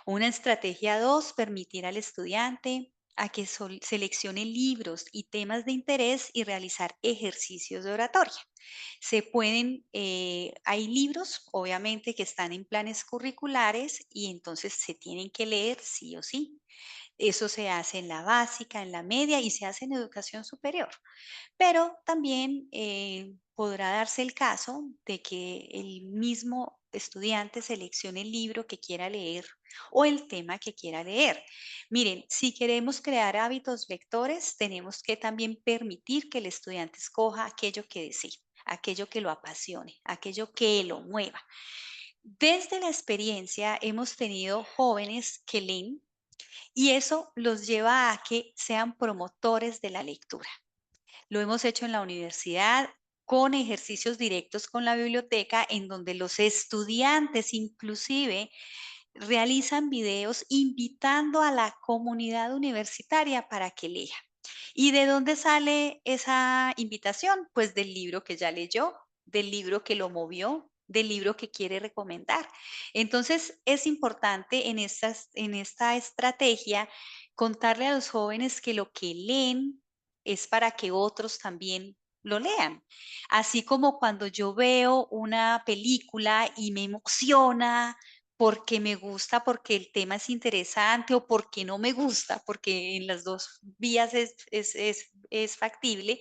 Una estrategia 2, permitir al estudiante a que seleccione libros y temas de interés y realizar ejercicios de oratoria. Hay libros, obviamente, que están en planes curriculares y entonces se tienen que leer sí o sí. Eso se hace en la básica, en la media y se hace en educación superior. Pero también podrá darse el caso de que el mismo estudiante seleccione el libro que quiera leer o el tema que quiera leer. Miren, si queremos crear hábitos lectores, tenemos que también permitir que el estudiante escoja aquello que desee, aquello que lo apasione, aquello que lo mueva. Desde la experiencia hemos tenido jóvenes que leen y eso los lleva a que sean promotores de la lectura. Lo hemos hecho en la universidad con ejercicios directos con la biblioteca, en donde los estudiantes inclusive realizan videos invitando a la comunidad universitaria para que lea. ¿Y de dónde sale esa invitación? Pues del libro que ya leyó, del libro que lo movió, del libro que quiere recomendar. Entonces, es importante en esta estrategia contarle a los jóvenes que lo que leen es para que otros también lo lean. Así como cuando yo veo una película y me emociona porque me gusta, porque el tema es interesante o porque no me gusta, porque en las dos vías es factible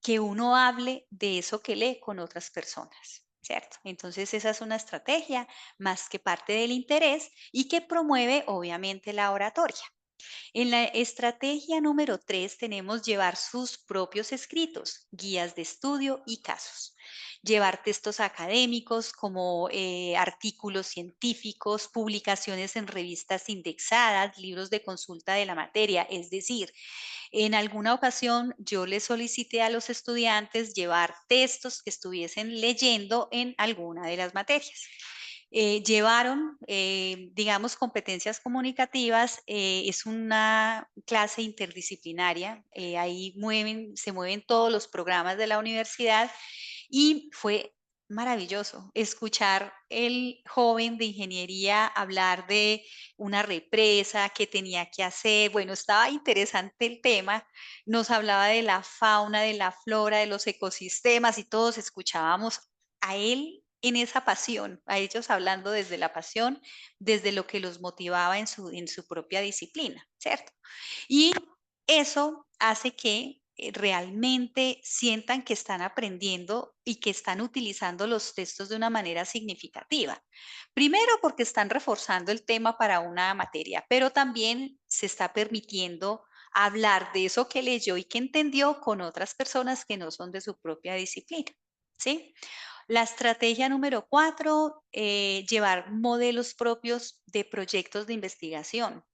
que uno hable de eso que lee con otras personas, ¿cierto? Entonces esa es una estrategia más que parte del interés y que promueve obviamente la oratoria. En la estrategia número 3 tenemos llevar sus propios escritos, guías de estudio y casos. Llevar textos académicos como artículos científicos, publicaciones en revistas indexadas, libros de consulta de la materia. Es decir, en alguna ocasión yo le solicité a los estudiantes llevar textos que estuviesen leyendo en alguna de las materias. Llevaron, digamos, competencias comunicativas, es una clase interdisciplinaria, ahí se mueven todos los programas de la universidad y fue maravilloso escuchar el joven de ingeniería hablar de una represa, qué tenía que hacer. Bueno, estaba interesante el tema, nos hablaba de la fauna, de la flora, de los ecosistemas y todos escuchábamos a él en esa pasión, a ellos hablando desde la pasión, desde lo que los motivaba en su propia disciplina, ¿cierto? Y eso hace que realmente sientan que están aprendiendo y que están utilizando los textos de una manera significativa. Primero porque están reforzando el tema para una materia, pero también se está permitiendo hablar de eso que leyó y que entendió con otras personas que no son de su propia disciplina, ¿sí? La estrategia número 4, llevar modelos propios de proyectos de investigación.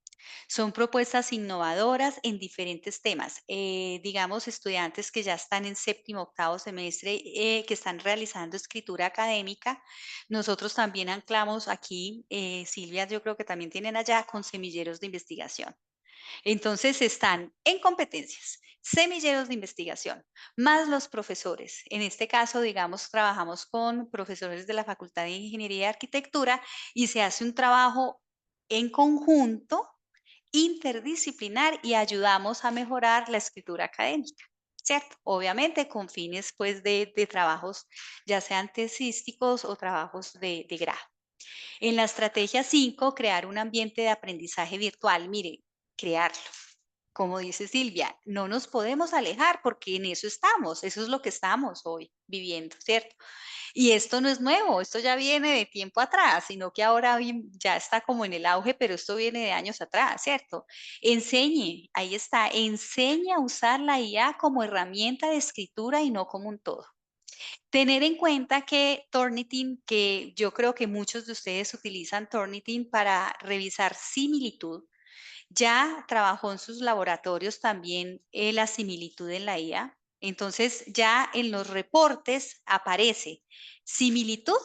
Son propuestas innovadoras en diferentes temas. Digamos, estudiantes que ya están en séptimo, octavo semestre, que están realizando escritura académica. Nosotros también anclamos aquí, Silvia, yo creo que también tienen allá con semilleros de investigación. Entonces están en competencias, semilleros de investigación, más los profesores. En este caso, digamos, trabajamos con profesores de la Facultad de Ingeniería y Arquitectura y se hace un trabajo en conjunto interdisciplinar y ayudamos a mejorar la escritura académica, ¿cierto? Obviamente con fines pues de trabajos ya sean tesísticos o trabajos de grado. En la estrategia 5, crear un ambiente de aprendizaje virtual. Mire, crearlo. Como dice Silvia, no nos podemos alejar porque en eso es lo que estamos hoy viviendo, ¿cierto? Y esto no es nuevo, esto ya viene de tiempo atrás, sino que ahora ya está como en el auge, pero esto viene de años atrás, ¿cierto? Enseñe, ahí está, enseñe a usar la IA como herramienta de escritura y no como un todo. Tener en cuenta que Turnitin, que yo creo que muchos de ustedes utilizan Turnitin para revisar similitud, ya trabajó en sus laboratorios también la similitud en la IA. Entonces ya en los reportes aparece similitud,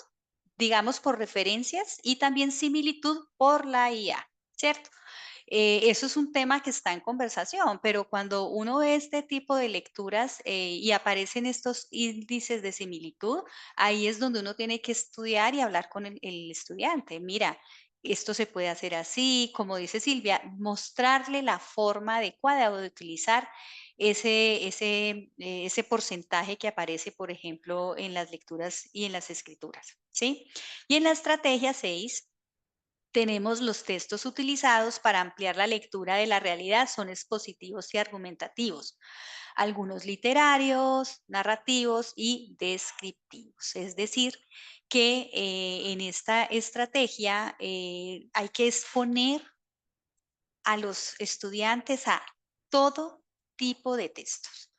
digamos por referencias, y también similitud por la IA, ¿cierto? Eso es un tema que está en conversación, pero cuando uno ve este tipo de lecturas y aparecen estos índices de similitud, ahí es donde uno tiene que estudiar y hablar con el estudiante. Mira, esto se puede hacer así, como dice Silvia, mostrarle la forma adecuada de utilizar ese porcentaje que aparece, por ejemplo, en las lecturas y en las escrituras, ¿sí? Y en la estrategia 6, tenemos los textos utilizados para ampliar la lectura de la realidad, son expositivos y argumentativos, algunos literarios, narrativos y descriptivos. Es decir, que en esta estrategia hay que exponer a los estudiantes a todo tipo de textos.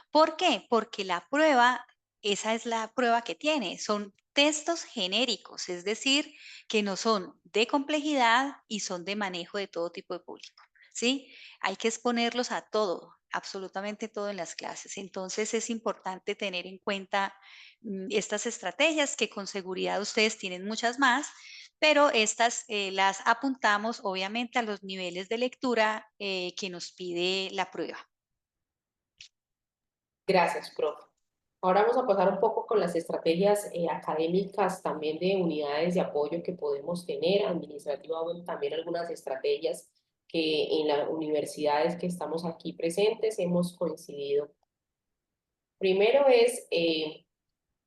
¿Por qué? Porque la prueba, esa es la prueba que tiene, son textos genéricos, es decir, que no son de complejidad y son de manejo de todo tipo de público, ¿sí? Hay que exponerlos a todo, absolutamente todo en las clases. Entonces es importante tener en cuenta estas estrategias que con seguridad ustedes tienen muchas más, pero estas las apuntamos obviamente a los niveles de lectura que nos pide la prueba. Gracias, profe. Ahora vamos a pasar un poco con las estrategias académicas también de unidades de apoyo que podemos tener, administrativamente también algunas estrategias que en las universidades que estamos aquí presentes hemos coincidido. Primero es,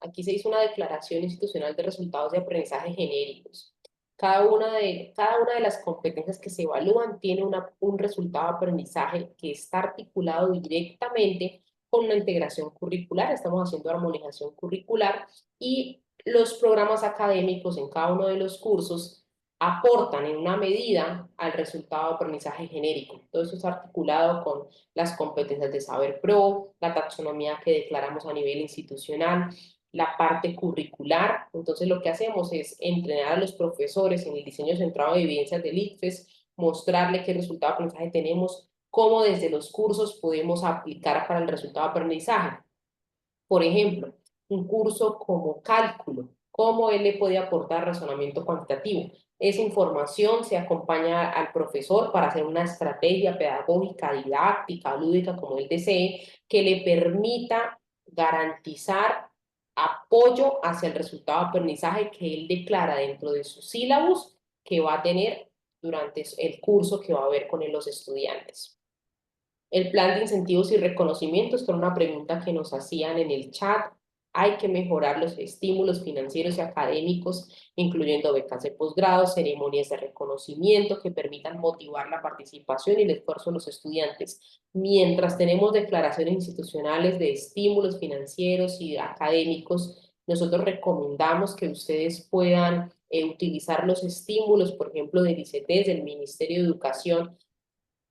aquí se hizo una declaración institucional de resultados de aprendizaje genéricos. Cada una de las competencias que se evalúan tiene un resultado de aprendizaje que está articulado directamente con una integración curricular. Estamos haciendo armonización curricular y los programas académicos en cada uno de los cursos aportan en una medida al resultado de aprendizaje genérico. Todo eso está articulado con las competencias de saber pro, la taxonomía que declaramos a nivel institucional, la parte curricular. Entonces lo que hacemos es entrenar a los profesores en el diseño centrado de evidencias del ICFES, mostrarle qué resultado de aprendizaje tenemos, cómo desde los cursos podemos aplicar para el resultado de aprendizaje. Por ejemplo, un curso como cálculo, cómo él le puede aportar razonamiento cuantitativo. Esa información se acompaña al profesor para hacer una estrategia pedagógica, didáctica, lúdica, como él desee, que le permita garantizar apoyo hacia el resultado de aprendizaje que él declara dentro de su sílabus que va a tener durante el curso que va a ver con los estudiantes. El plan de incentivos y reconocimientos, con una pregunta que nos hacían en el chat, hay que mejorar los estímulos financieros y académicos, incluyendo becas de posgrado, ceremonias de reconocimiento que permitan motivar la participación y el esfuerzo de los estudiantes. Mientras tenemos declaraciones institucionales de estímulos financieros y académicos, nosotros recomendamos que ustedes puedan utilizar los estímulos, por ejemplo, del ICETES, del Ministerio de Educación,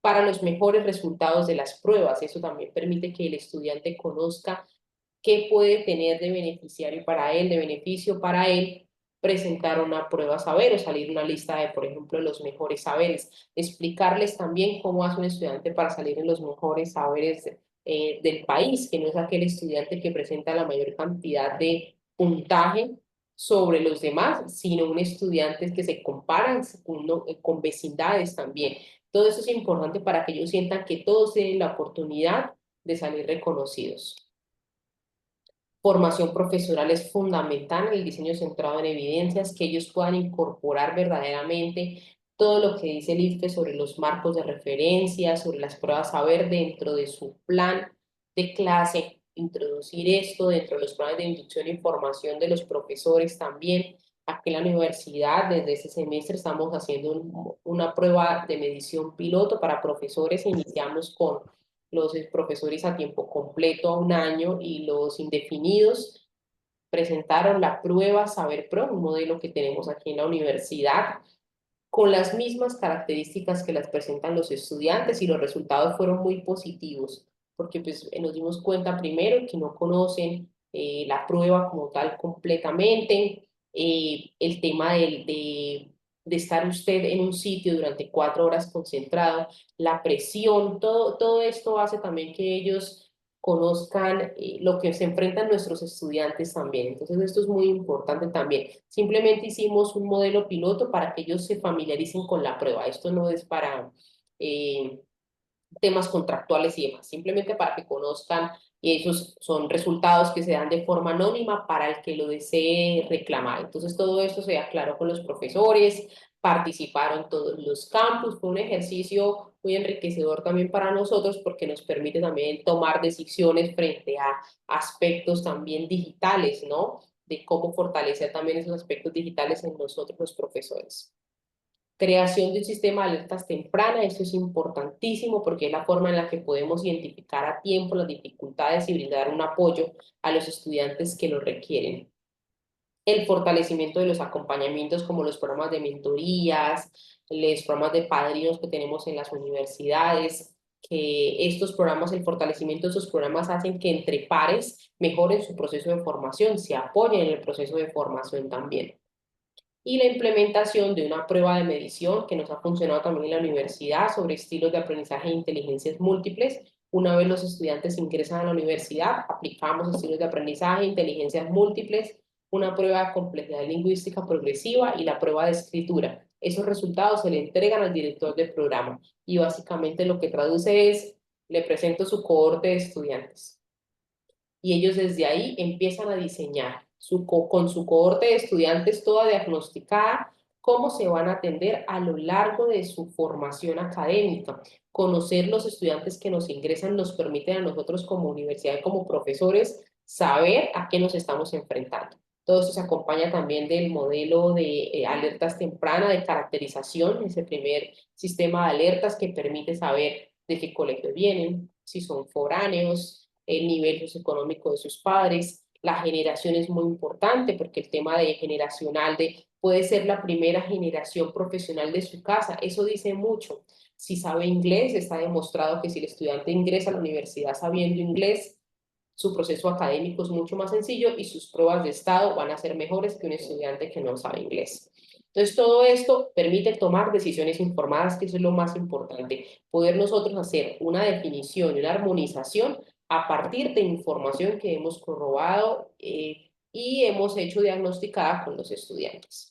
para los mejores resultados de las pruebas. Eso también permite que el estudiante conozca qué puede tener de beneficiario para él, de beneficio para él, presentar una prueba saber o salir una lista de, por ejemplo, los mejores saberes. Explicarles también cómo hace un estudiante para salir en los mejores saberes del país, que no es aquel estudiante que presenta la mayor cantidad de puntaje sobre los demás, sino un estudiante que se comparan con vecindades también. Todo eso es importante para que ellos sientan que todos tienen la oportunidad de salir reconocidos. Formación profesional es fundamental en el diseño centrado en evidencias, que ellos puedan incorporar verdaderamente todo lo que dice el ICFES sobre los marcos de referencia, sobre las pruebas saber dentro de su plan de clase, introducir esto dentro de los planes de inducción e información de los profesores también. Aquí en la universidad, desde este semestre, estamos haciendo una prueba de medición piloto para profesores. Iniciamos con los profesores a tiempo completo a 1 año y los indefinidos presentaron la prueba Saber Pro, un modelo que tenemos aquí en la universidad, con las mismas características que las presentan los estudiantes, y los resultados fueron muy positivos, porque pues, nos dimos cuenta primero que no conocen la prueba como tal completamente, el tema de estar usted en un sitio durante 4 horas concentrado, la presión, todo esto hace también que ellos conozcan lo que se enfrentan nuestros estudiantes también. Entonces esto es muy importante también. Simplemente hicimos un modelo piloto para que ellos se familiaricen con la prueba. Esto no es para temas contractuales y demás, simplemente para que conozcan, y esos son resultados que se dan de forma anónima para el que lo desee reclamar. Entonces todo esto se aclaró con los profesores, participaron todos los campus, fue un ejercicio muy enriquecedor también para nosotros porque nos permite también tomar decisiones frente a aspectos también digitales, ¿no? De cómo fortalecer también esos aspectos digitales en nosotros los profesores. Creación de un sistema de alertas tempranas, esto es importantísimo porque es la forma en la que podemos identificar a tiempo las dificultades y brindar un apoyo a los estudiantes que lo requieren. El fortalecimiento de los acompañamientos como los programas de mentorías, los programas de padrinos que tenemos en las universidades, que estos programas, el fortalecimiento de estos programas hacen que entre pares mejoren su proceso de formación, se apoyen en el proceso de formación también. Y la implementación de una prueba de medición que nos ha funcionado también en la universidad sobre estilos de aprendizaje e inteligencias múltiples. Una vez los estudiantes ingresan a la universidad, aplicamos estilos de aprendizaje e inteligencias múltiples, una prueba de complejidad lingüística progresiva y la prueba de escritura. Esos resultados se le entregan al director del programa y básicamente lo que traduce es, le presento su cohorte de estudiantes y ellos desde ahí empiezan a diseñar con su cohorte de estudiantes toda diagnosticada cómo se van a atender a lo largo de su formación académica. Conocer los estudiantes que nos ingresan nos permite a nosotros como universidad y como profesores saber a qué nos estamos enfrentando. Todo esto se acompaña también del modelo de alertas tempranas, de caracterización, ese primer sistema de alertas que permite saber de qué colegio vienen, si son foráneos, el nivel socioeconómico de sus padres. La generación es muy importante porque el tema de generacional puede ser la primera generación profesional de su casa. Eso dice mucho. Si sabe inglés, está demostrado que si el estudiante ingresa a la universidad sabiendo inglés, su proceso académico es mucho más sencillo y sus pruebas de estado van a ser mejores que un estudiante que no sabe inglés. Entonces, todo esto permite tomar decisiones informadas, que eso es lo más importante, poder nosotros hacer una definición y una armonización a partir de información que hemos corroborado y hemos hecho diagnosticada con los estudiantes.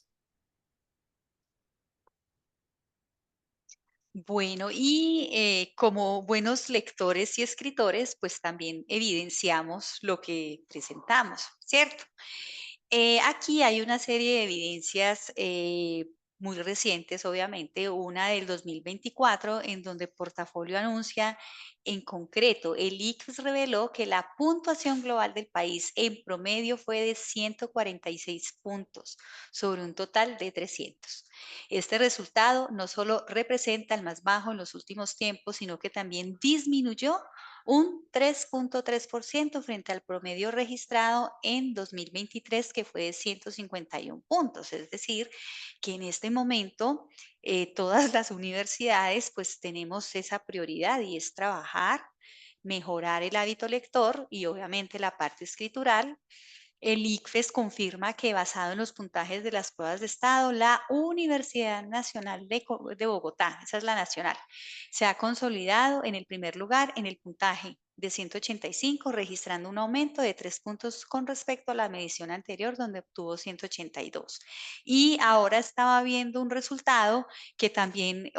Bueno, y como buenos lectores y escritores, pues también evidenciamos lo que presentamos, ¿cierto? Aquí hay una serie de evidencias muy recientes, obviamente, una del 2024, en donde Portafolio anuncia en concreto, el ICFES reveló que la puntuación global del país en promedio fue de 146 puntos sobre un total de 300. Este resultado no solo representa el más bajo en los últimos tiempos, sino que también disminuyó un 3.3% frente al promedio registrado en 2023, que fue de 151 puntos. Es decir, que en este momento todas las universidades pues tenemos esa prioridad y es trabajar, mejorar el hábito lector y obviamente la parte escritural. El ICFES confirma que basado en los puntajes de las pruebas de estado, la Universidad Nacional de Bogotá, esa es la nacional, se ha consolidado en el primer lugar en el puntaje de 185, registrando un aumento de 3 puntos con respecto a la medición anterior, donde obtuvo 182. Y ahora estaba viendo un resultado que también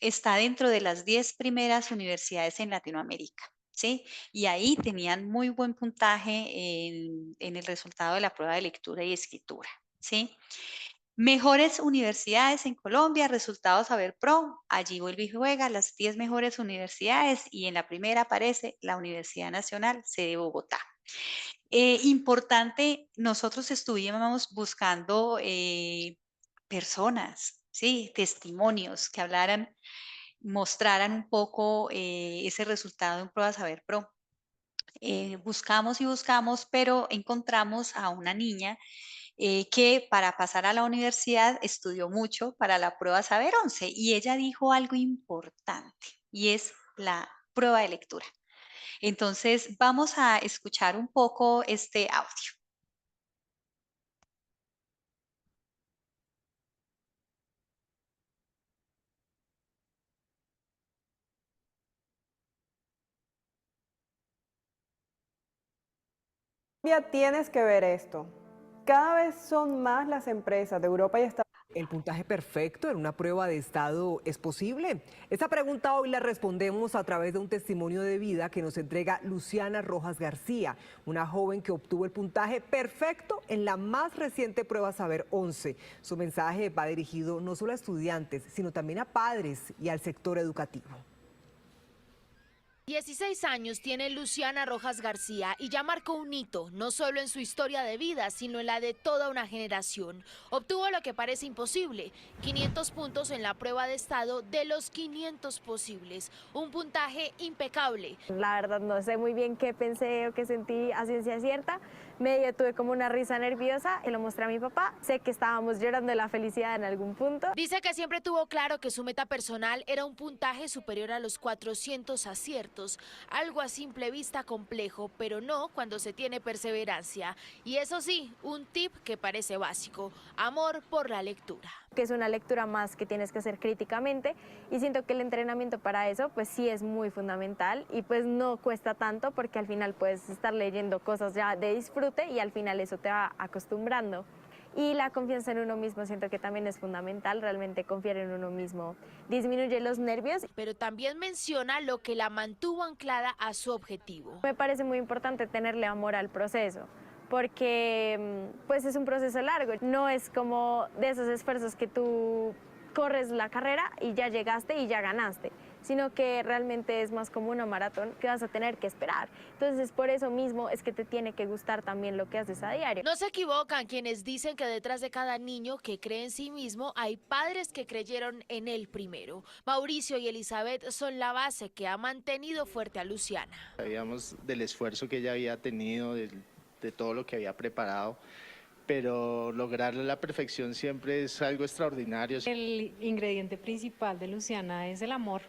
está dentro de las 10 primeras universidades en Latinoamérica. ¿Sí? Y ahí tenían muy buen puntaje en el resultado de la prueba de lectura y escritura, ¿sí? Mejores universidades en Colombia, resultados Saber Pro, allí vuelve y juega las 10 mejores universidades y en la primera aparece la Universidad Nacional, sede Bogotá. Importante, nosotros estuvimos buscando personas, ¿sí? Testimonios que hablaran, mostraran un poco ese resultado en prueba Saber Pro. Buscamos y buscamos, pero encontramos a una niña que para pasar a la universidad estudió mucho para la prueba Saber 11 y ella dijo algo importante y es la prueba de lectura. Entonces vamos a escuchar un poco este audio. Tienes que ver esto. Cada vez son más las empresas de Europa y Estados Unidos. ¿El puntaje perfecto en una prueba de estado es posible? Esta pregunta hoy la respondemos a través de un testimonio de vida que nos entrega Luciana Rojas García, una joven que obtuvo el puntaje perfecto en la más reciente prueba Saber 11. Su mensaje va dirigido no solo a estudiantes, sino también a padres y al sector educativo. 16 años tiene Luciana Rojas García y ya marcó un hito, no solo en su historia de vida, sino en la de toda una generación. Obtuvo lo que parece imposible, 500 puntos en la prueba de estado de los 500 posibles, un puntaje impecable. La verdad no sé muy bien qué pensé o qué sentí a ciencia cierta, medio tuve como una risa nerviosa y lo mostré a mi papá. Sé que estábamos llorando de la felicidad en algún punto. Dice que siempre tuvo claro que su meta personal era un puntaje superior a los 400 aciertos, algo a simple vista complejo, pero no cuando se tiene perseverancia. Y eso sí, un tip que parece básico: amor por la lectura. Que es una lectura más que tienes que hacer críticamente, y siento que el entrenamiento para eso pues sí es muy fundamental y pues no cuesta tanto, porque al final puedes estar leyendo cosas ya de disfrute y al final eso te va acostumbrando. Y la confianza en uno mismo siento que también es fundamental, realmente confiar en uno mismo disminuye los nervios. Pero también menciona lo que la mantuvo anclada a su objetivo. Me parece muy importante tenerle amor al proceso, porque pues es un proceso largo, no es como de esos esfuerzos que tú corres la carrera y ya llegaste y ya ganaste, sino que realmente es más como una maratón que vas a tener que esperar. Entonces por eso mismo es que te tiene que gustar también lo que haces a diario. No se equivocan quienes dicen que detrás de cada niño que cree en sí mismo hay padres que creyeron en él primero. Mauricio y Elizabeth son la base que ha mantenido fuerte a Luciana. Sabíamos del esfuerzo que ella había tenido, de todo lo que había preparado, pero lograr la perfección siempre es algo extraordinario. El ingrediente principal de Luciana es el amor.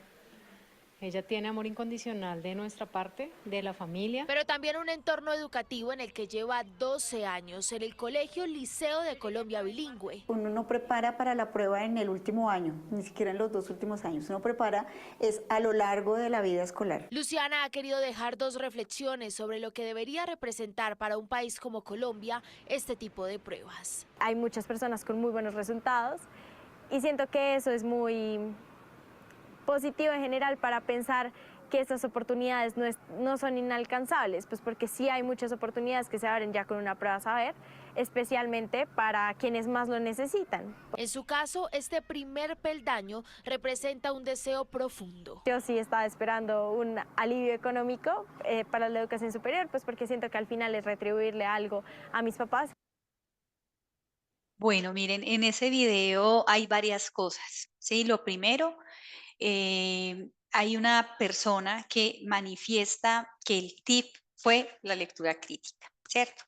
Ella tiene amor incondicional de nuestra parte, de la familia. Pero también un entorno educativo en el que lleva 12 años, en el Colegio Liceo de Colombia Bilingüe. Uno no prepara para la prueba en el último año, ni siquiera en los 2 últimos años. Uno prepara es a lo largo de la vida escolar. Luciana ha querido dejar 2 reflexiones sobre lo que debería representar para un país como Colombia este tipo de pruebas. Hay muchas personas con muy buenos resultados y siento que eso es muy positivo en general para pensar que estas oportunidades no son inalcanzables, pues porque sí hay muchas oportunidades que se abren ya con una prueba saber, especialmente para quienes más lo necesitan. En su caso, este primer peldaño representa un deseo profundo. Yo sí estaba esperando un alivio económico para la educación superior, pues porque siento que al final es retribuirle algo a mis papás. Bueno, miren, en ese video hay varias cosas, ¿sí? Lo primero, hay una persona que manifiesta que el tip fue la lectura crítica, ¿cierto?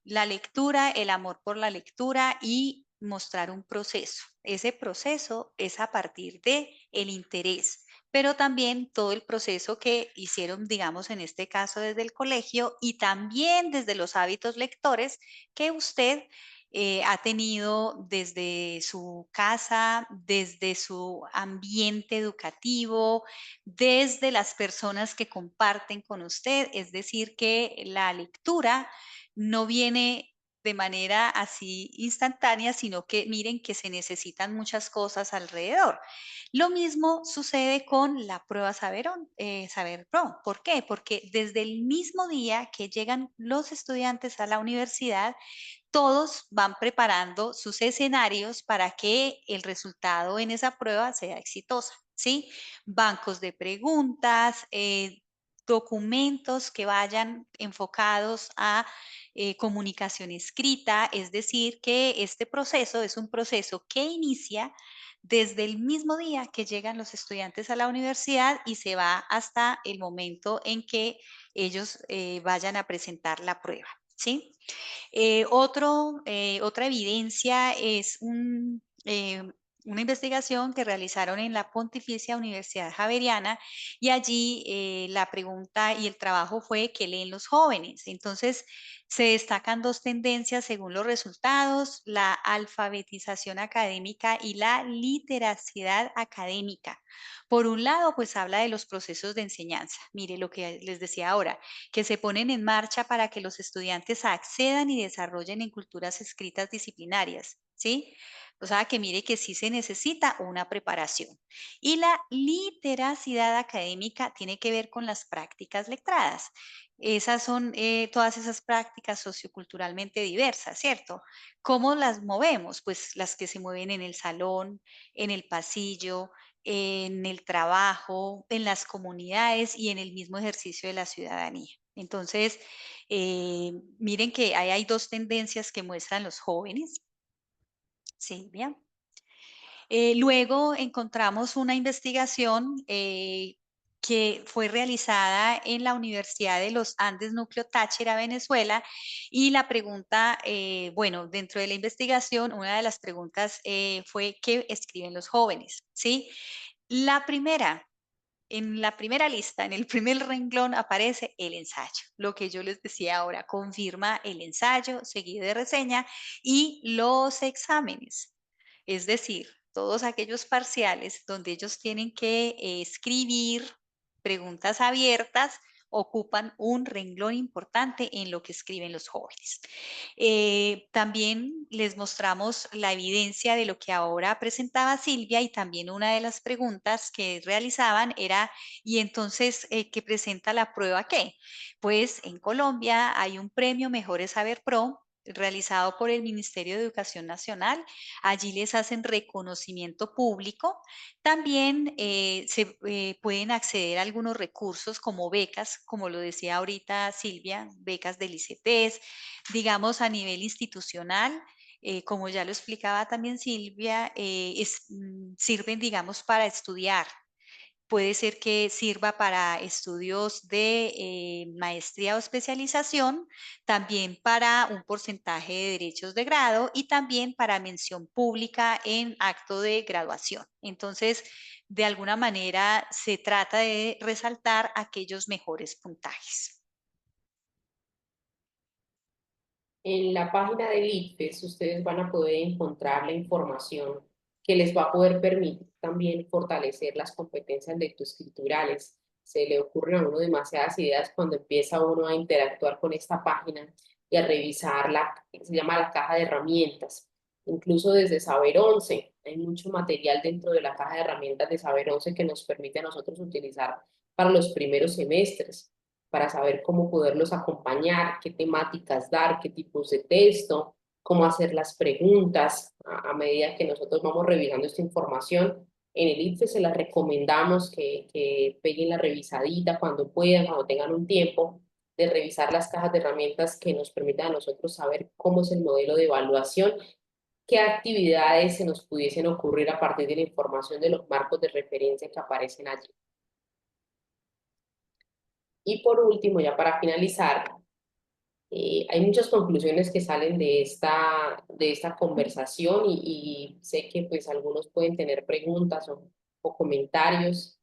La lectura, el amor por la lectura y mostrar un proceso. Ese proceso es a partir de el interés, pero también todo el proceso que hicieron, digamos, en este caso desde el colegio y también desde los hábitos lectores que usted ha tenido desde su casa, desde su ambiente educativo, desde las personas que comparten con usted. Es decir, que la lectura no viene de manera así instantánea, sino que miren que se necesitan muchas cosas alrededor. Lo mismo sucede con la prueba Saber Pro. ¿Por qué? Porque desde el mismo día que llegan los estudiantes a la universidad, todos van preparando sus escenarios para que el resultado en esa prueba sea exitosa, ¿sí? Bancos de preguntas, documentos que vayan enfocados a comunicación escrita, es decir, que este proceso es un proceso que inicia desde el mismo día que llegan los estudiantes a la universidad y se va hasta el momento en que ellos vayan a presentar la prueba, ¿sí? Otra evidencia es una investigación que realizaron en la Pontificia Universidad Javeriana y allí la pregunta y el trabajo fue ¿qué leen los jóvenes? Entonces se destacan 2 tendencias según los resultados: la alfabetización académica y la literacidad académica. Por un lado, pues habla de los procesos de enseñanza. Mire lo que les decía ahora, que se ponen en marcha para que los estudiantes accedan y desarrollen en culturas escritas disciplinarias, ¿sí? O sea, que mire que sí se necesita una preparación. Y la literacidad académica tiene que ver con las prácticas lectradas. Esas son todas esas prácticas socioculturalmente diversas, ¿cierto? ¿Cómo las movemos? Pues las que se mueven en el salón, en el pasillo, en el trabajo, en las comunidades y en el mismo ejercicio de la ciudadanía. Entonces, miren que ahí hay 2 tendencias que muestran los jóvenes. Silvia. Luego encontramos una investigación que que fue realizada en la Universidad de los Andes Núcleo Táchira, Venezuela, y la pregunta, bueno, dentro de la investigación, una de las preguntas fue ¿qué escriben los jóvenes? ¿Sí? La primera, en la primera lista, en el primer renglón aparece el ensayo. Lo que yo les decía ahora, confirma el ensayo seguido de reseña y los exámenes. Es decir, todos aquellos parciales donde ellos tienen que escribir preguntas abiertas ocupan un renglón importante en lo que escriben los jóvenes. También les mostramos la evidencia de lo que ahora presentaba Silvia y también una de las preguntas que realizaban era, ¿y entonces qué presenta la prueba qué? Pues en Colombia hay un premio Mejores Saber Pro realizado por el Ministerio de Educación Nacional. Allí les hacen reconocimiento público. También se pueden acceder a algunos recursos como becas, como lo decía ahorita Silvia, becas del ICETES, digamos a nivel institucional. Como ya lo explicaba también Silvia, sirven, digamos, para estudiar. Puede ser que sirva para estudios de maestría o especialización, también para un porcentaje de derechos de grado y también para mención pública en acto de graduación. Entonces, de alguna manera se trata de resaltar aquellos mejores puntajes. En la página del ICFES ustedes van a poder encontrar la información que les va a poder permitir también fortalecer las competencias lectoescriturales. Se le ocurren a uno demasiadas ideas cuando empieza uno a interactuar con esta página y a revisar se llama la caja de herramientas. Incluso desde Saber 11 hay mucho material dentro de la caja de herramientas de Saber 11 que nos permite a nosotros utilizar para los primeros semestres, para saber cómo poderlos acompañar, qué temáticas dar, qué tipos de texto, cómo hacer las preguntas a medida que nosotros vamos revisando esta información. En el ICFES se las recomendamos que peguen la revisadita cuando puedan, cuando tengan un tiempo, de revisar las cajas de herramientas que nos permitan a nosotros saber cómo es el modelo de evaluación, qué actividades se nos pudiesen ocurrir a partir de la información de los marcos de referencia que aparecen allí. Y por último, ya para finalizar, hay muchas conclusiones que salen de esta conversación y sé que pues algunos pueden tener preguntas o comentarios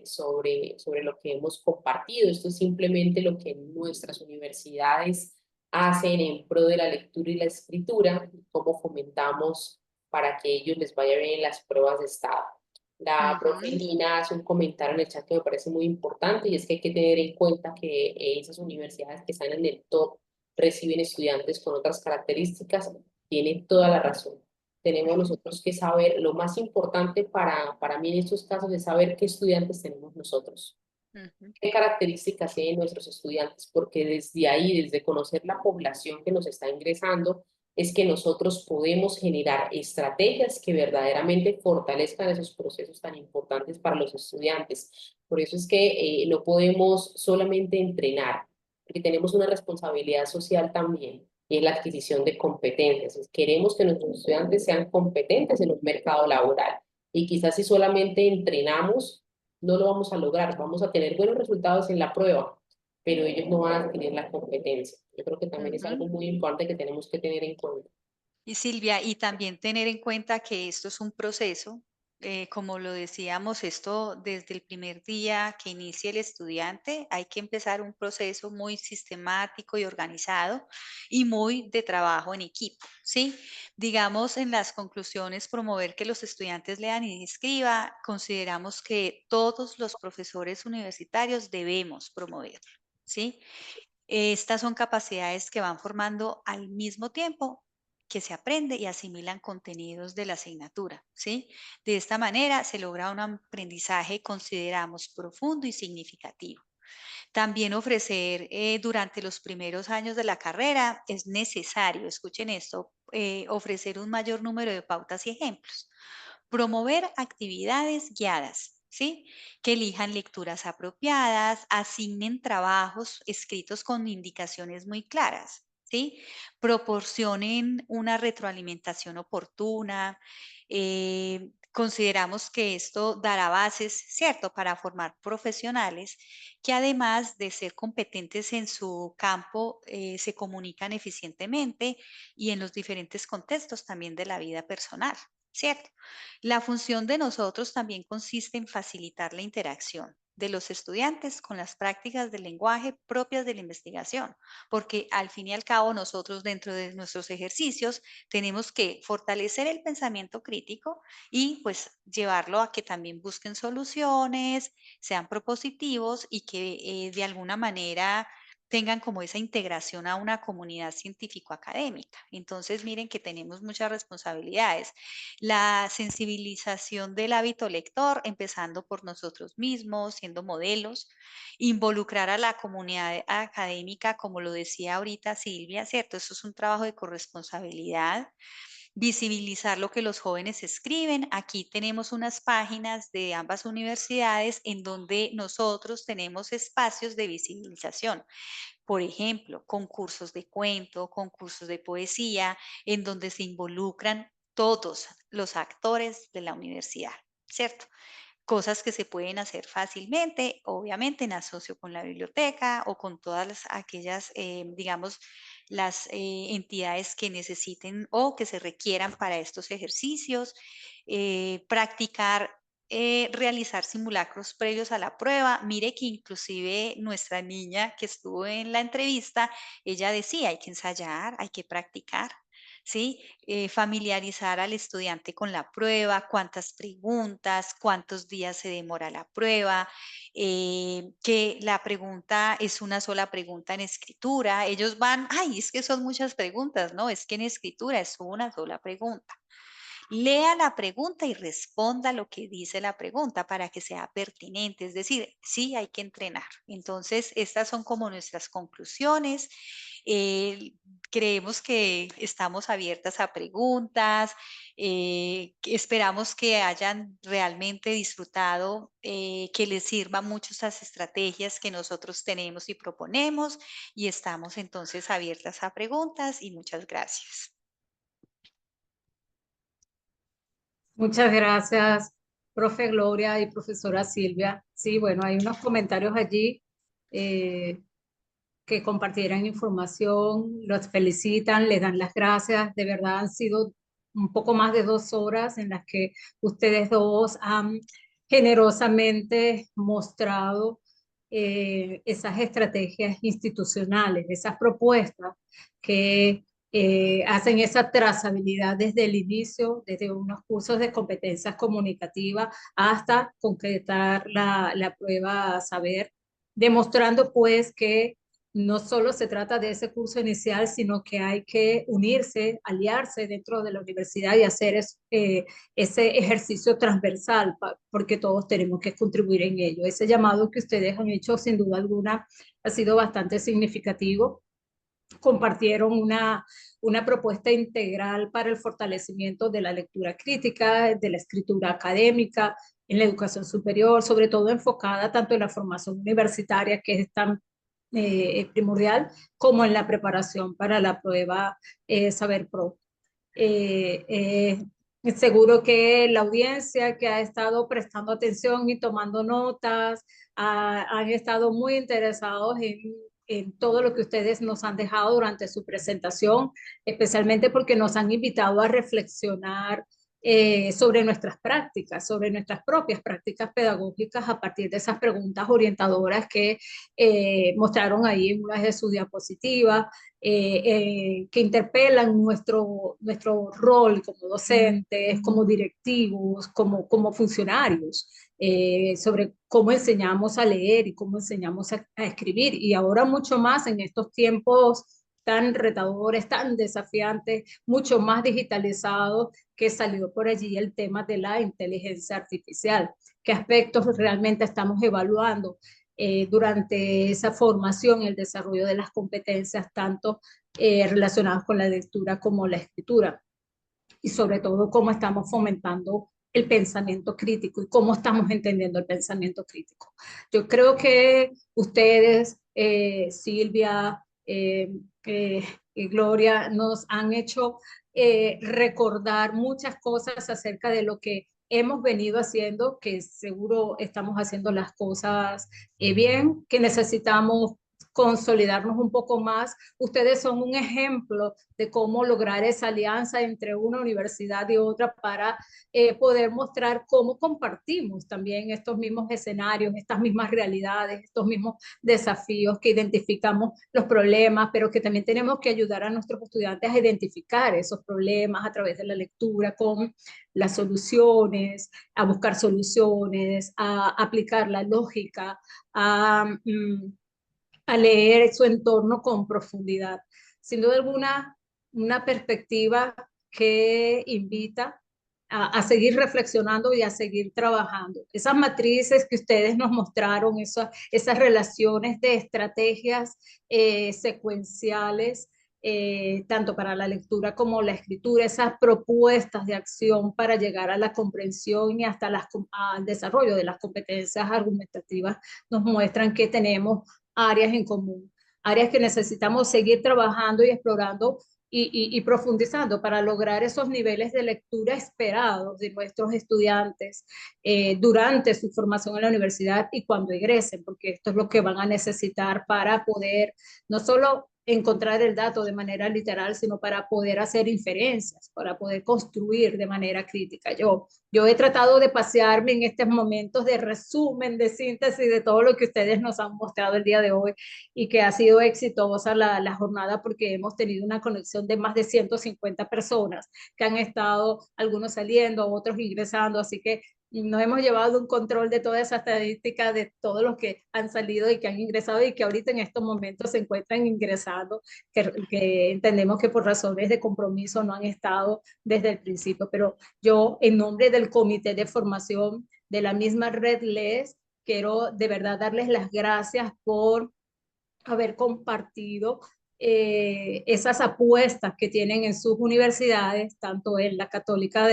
sobre lo que hemos compartido. Esto es simplemente lo que nuestras universidades hacen en pro de la lectura y la escritura, y cómo fomentamos para que ellos les vaya bien en las pruebas de estado. La profe Lina hace un comentario en el chat que me parece muy importante y es que hay que tener en cuenta que esas universidades que están en el top reciben estudiantes con otras características. Tiene toda la razón. Tenemos nosotros que saber, lo más importante para mí en estos casos es saber qué estudiantes tenemos nosotros, qué características tienen nuestros estudiantes, porque desde ahí, desde conocer la población que nos está ingresando, es que nosotros podemos generar estrategias que verdaderamente fortalezcan esos procesos tan importantes para los estudiantes. Por eso es que no podemos solamente entrenar, porque tenemos una responsabilidad social también, y es la adquisición de competencias. Queremos que nuestros estudiantes sean competentes en un mercado laboral. Y quizás si solamente entrenamos, no lo vamos a lograr. Vamos a tener buenos resultados en la prueba, pero ellos no van a tener la competencia. Yo creo que también es algo muy importante que tenemos que tener en cuenta. Y Silvia, y también tener en cuenta que esto es un proceso, como lo decíamos, esto desde el primer día que inicie el estudiante, hay que empezar un proceso muy sistemático y organizado y muy de trabajo en equipo, ¿sí? Digamos, en las conclusiones, promover que los estudiantes lean y escriban, consideramos que todos los profesores universitarios debemos promoverlo, ¿sí? Estas son capacidades que van formando al mismo tiempo que se aprende y asimilan contenidos de la asignatura, ¿sí? De esta manera se logra un aprendizaje, consideramos, profundo y significativo. También ofrecer durante los primeros años de la carrera es necesario, escuchen esto, ofrecer un mayor número de pautas y ejemplos. Promover actividades guiadas, ¿sí? Que elijan lecturas apropiadas, asignen trabajos escritos con indicaciones muy claras, ¿sí? Proporcionen una retroalimentación oportuna, consideramos que esto dará bases, ¿cierto?, para formar profesionales que además de ser competentes en su campo, se comunican eficientemente y en los diferentes contextos también de la vida personal, ¿cierto? La función de nosotros también consiste en facilitar la interacción de los estudiantes con las prácticas del lenguaje propias de la investigación, porque al fin y al cabo nosotros dentro de nuestros ejercicios tenemos que fortalecer el pensamiento crítico y pues llevarlo a que también busquen soluciones, sean propositivos y que de alguna manera tengan como esa integración a una comunidad científico-académica. Entonces, miren que tenemos muchas responsabilidades. La sensibilización del hábito lector, empezando por nosotros mismos, siendo modelos, involucrar a la comunidad académica, como lo decía ahorita Silvia, ¿cierto? Eso es un trabajo de corresponsabilidad. Visibilizar lo que los jóvenes escriben. Aquí tenemos unas páginas de ambas universidades en donde nosotros tenemos espacios de visibilización. Por ejemplo, concursos de cuento, concursos de poesía, en donde se involucran todos los actores de la universidad, ¿cierto? Cosas que se pueden hacer fácilmente, obviamente en asocio con la biblioteca o con todas aquellas, digamos, las entidades que necesiten o que se requieran para estos ejercicios, practicar, realizar simulacros previos a la prueba. Mire que inclusive nuestra niña que estuvo en la entrevista, ella decía, hay que ensayar, hay que practicar. ¿Sí? Familiarizar al estudiante con la prueba, cuántas preguntas, cuántos días se demora la prueba, que la pregunta es una sola pregunta en escritura. Ellos van, ay, es que son muchas preguntas, no, es que en escritura es una sola pregunta. Lea la pregunta y responda lo que dice la pregunta para que sea pertinente. Es decir, sí hay que entrenar. Entonces, estas son como nuestras conclusiones. Eh, Creemos que estamos abiertas a preguntas. Que esperamos que hayan realmente disfrutado, que les sirvan mucho estas estrategias que nosotros tenemos y proponemos. Y estamos entonces abiertas a preguntas y muchas gracias. Muchas gracias, profe Gloria y profesora Silvia. Sí, bueno, hay unos comentarios allí que compartieran información, los felicitan, les dan las gracias. De verdad han sido un poco más de 2 horas en las que ustedes dos han generosamente mostrado esas estrategias institucionales, esas propuestas que hacen esa trazabilidad desde el inicio, desde unos cursos de competencias comunicativas hasta concretar la prueba saber, demostrando pues que no solo se trata de ese curso inicial, sino que hay que unirse, aliarse dentro de la universidad y hacer ese ejercicio transversal, porque todos tenemos que contribuir en ello. Ese llamado que ustedes han hecho, sin duda alguna, ha sido bastante significativo. Compartieron una propuesta integral para el fortalecimiento de la lectura crítica, de la escritura académica, en la educación superior, sobre todo enfocada tanto en la formación universitaria, que es tan primordial, como en la preparación para la prueba Saber Pro. Seguro que la audiencia que ha estado prestando atención y tomando notas han estado muy interesados en todo lo que ustedes nos han dejado durante su presentación, especialmente porque nos han invitado a reflexionar sobre nuestras prácticas, sobre nuestras propias prácticas pedagógicas a partir de esas preguntas orientadoras que mostraron ahí en una de sus diapositivas, que interpelan nuestro rol como docentes, como directivos, como funcionarios, sobre cómo enseñamos a leer y cómo enseñamos a escribir. Y ahora mucho más en estos tiempos tan retadores, tan desafiantes, mucho más digitalizados, que salió por allí el tema de la inteligencia artificial. ¿Qué aspectos realmente estamos evaluando durante esa formación y el desarrollo de las competencias, tanto relacionadas con la lectura como la escritura? Y sobre todo, cómo estamos fomentando el pensamiento crítico y cómo estamos entendiendo el pensamiento crítico. Yo creo que ustedes, Silvia y Gloria, nos han hecho recordar muchas cosas acerca de lo que hemos venido haciendo, que seguro estamos haciendo las cosas bien, que necesitamos consolidarnos un poco más. Ustedes son un ejemplo de cómo lograr esa alianza entre una universidad y otra para poder mostrar cómo compartimos también estos mismos escenarios, estas mismas realidades, estos mismos desafíos, que identificamos los problemas, pero que también tenemos que ayudar a nuestros estudiantes a identificar esos problemas a través de la lectura con las soluciones, a buscar soluciones, a aplicar la lógica, a leer su entorno con profundidad. Sin duda alguna, una perspectiva que invita a seguir reflexionando y a seguir trabajando. Esas matrices que ustedes nos mostraron, esas relaciones de estrategias secuenciales, tanto para la lectura como la escritura, esas propuestas de acción para llegar a la comprensión y hasta al desarrollo de las competencias argumentativas, nos muestran que tenemos áreas en común, áreas que necesitamos seguir trabajando y explorando y profundizando para lograr esos niveles de lectura esperados de nuestros estudiantes durante su formación en la universidad y cuando egresen, porque esto es lo que van a necesitar para poder no solo encontrar el dato de manera literal, sino para poder hacer inferencias, para poder construir de manera crítica. Yo he tratado de pasearme en estos momentos de resumen, de síntesis de todo lo que ustedes nos han mostrado el día de hoy y que ha sido exitosa la jornada porque hemos tenido una conexión de más de 150 personas que han estado, algunos saliendo, otros ingresando, así que nos hemos llevado un control de toda esa estadística de todos los que han salido y que han ingresado y que ahorita en estos momentos se encuentran ingresando, que entendemos que por razones de compromiso no han estado desde el principio, pero yo en nombre del comité de formación de la misma Red LES, quiero de verdad darles las gracias por haber compartido esas apuestas que tienen en sus universidades, tanto en la Católica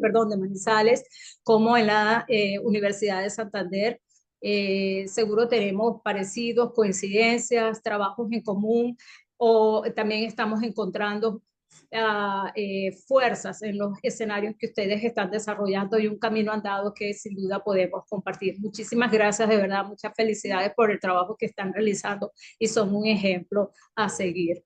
perdón, de Manizales, como en la Universidad de Santander. Seguro tenemos parecidos, coincidencias, trabajos en común, o también estamos encontrando fuerzas en los escenarios que ustedes están desarrollando y un camino andado que sin duda podemos compartir. Muchísimas gracias, de verdad, muchas felicidades por el trabajo que están realizando y son un ejemplo a seguir.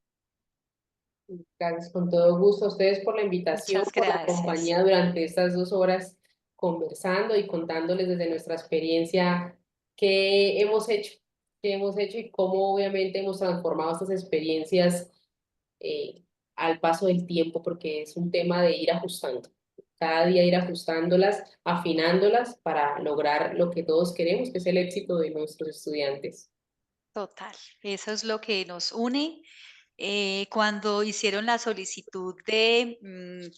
Gracias, con todo gusto a ustedes por la invitación, Muchas por la gracias. compañía durante estas 2 horas conversando y contándoles desde nuestra experiencia qué hemos hecho y cómo obviamente hemos transformado estas experiencias al paso del tiempo, porque es un tema de ir ajustando, cada día ir ajustándolas, afinándolas para lograr lo que todos queremos, que es el éxito de nuestros estudiantes. Total, eso es lo que nos une. Cuando hicieron la solicitud de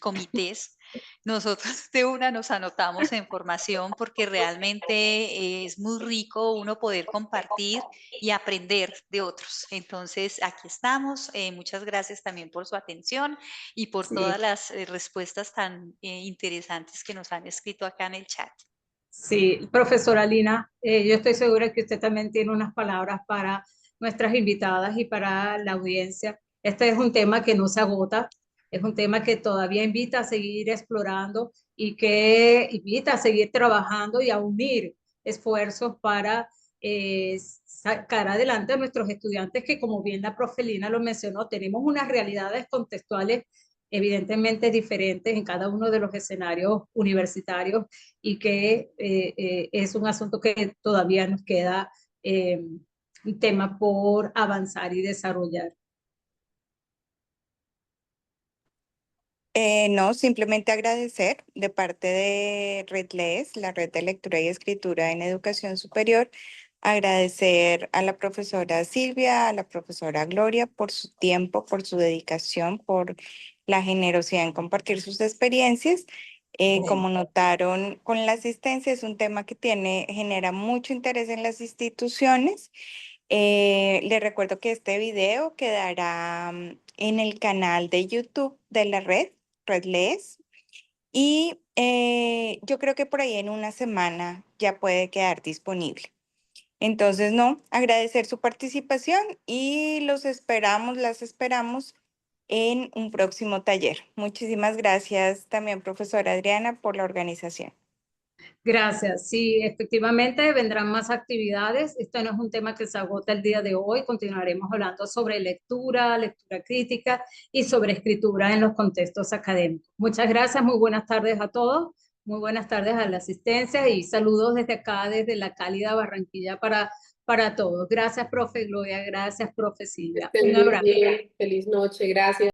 comités, nosotros de una nos anotamos en formación porque realmente es muy rico uno poder compartir y aprender de otros. Entonces, aquí estamos. Muchas gracias también por su atención y por todas las respuestas tan interesantes que nos han escrito acá en el chat. Sí, profesora Lina, yo estoy segura que usted también tiene unas palabras para nuestras invitadas y para la audiencia. Este es un tema que no se agota, es un tema que todavía invita a seguir explorando y que invita a seguir trabajando y a unir esfuerzos para sacar adelante a nuestros estudiantes que, como bien la profe Lina lo mencionó, tenemos unas realidades contextuales evidentemente diferentes en cada uno de los escenarios universitarios y que es un asunto que todavía nos queda un tema por avanzar y desarrollar. No, simplemente agradecer de parte de RedLES, la Red de Lectura y Escritura en Educación Superior, agradecer a la profesora Silvia, a la profesora Gloria por su tiempo, por su dedicación, por la generosidad en compartir sus experiencias. Como notaron con la asistencia, es un tema que genera mucho interés en las instituciones. Les recuerdo que este video quedará en el canal de YouTube de la RedLES, y yo creo que por ahí en una semana ya puede quedar disponible. Entonces, no, agradecer su participación y las esperamos en un próximo taller. Muchísimas gracias también, profesora Adriana, por la organización. Gracias. Sí, efectivamente vendrán más actividades. Esto no es un tema que se agota el día de hoy. Continuaremos hablando sobre lectura, lectura crítica y sobre escritura en los contextos académicos. Muchas gracias. Muy buenas tardes a todos. Muy buenas tardes a la asistencia y saludos desde acá, desde la cálida Barranquilla para todos. Gracias, profe Gloria. Gracias, profe Silvia. Un abrazo. Feliz noche. Gracias.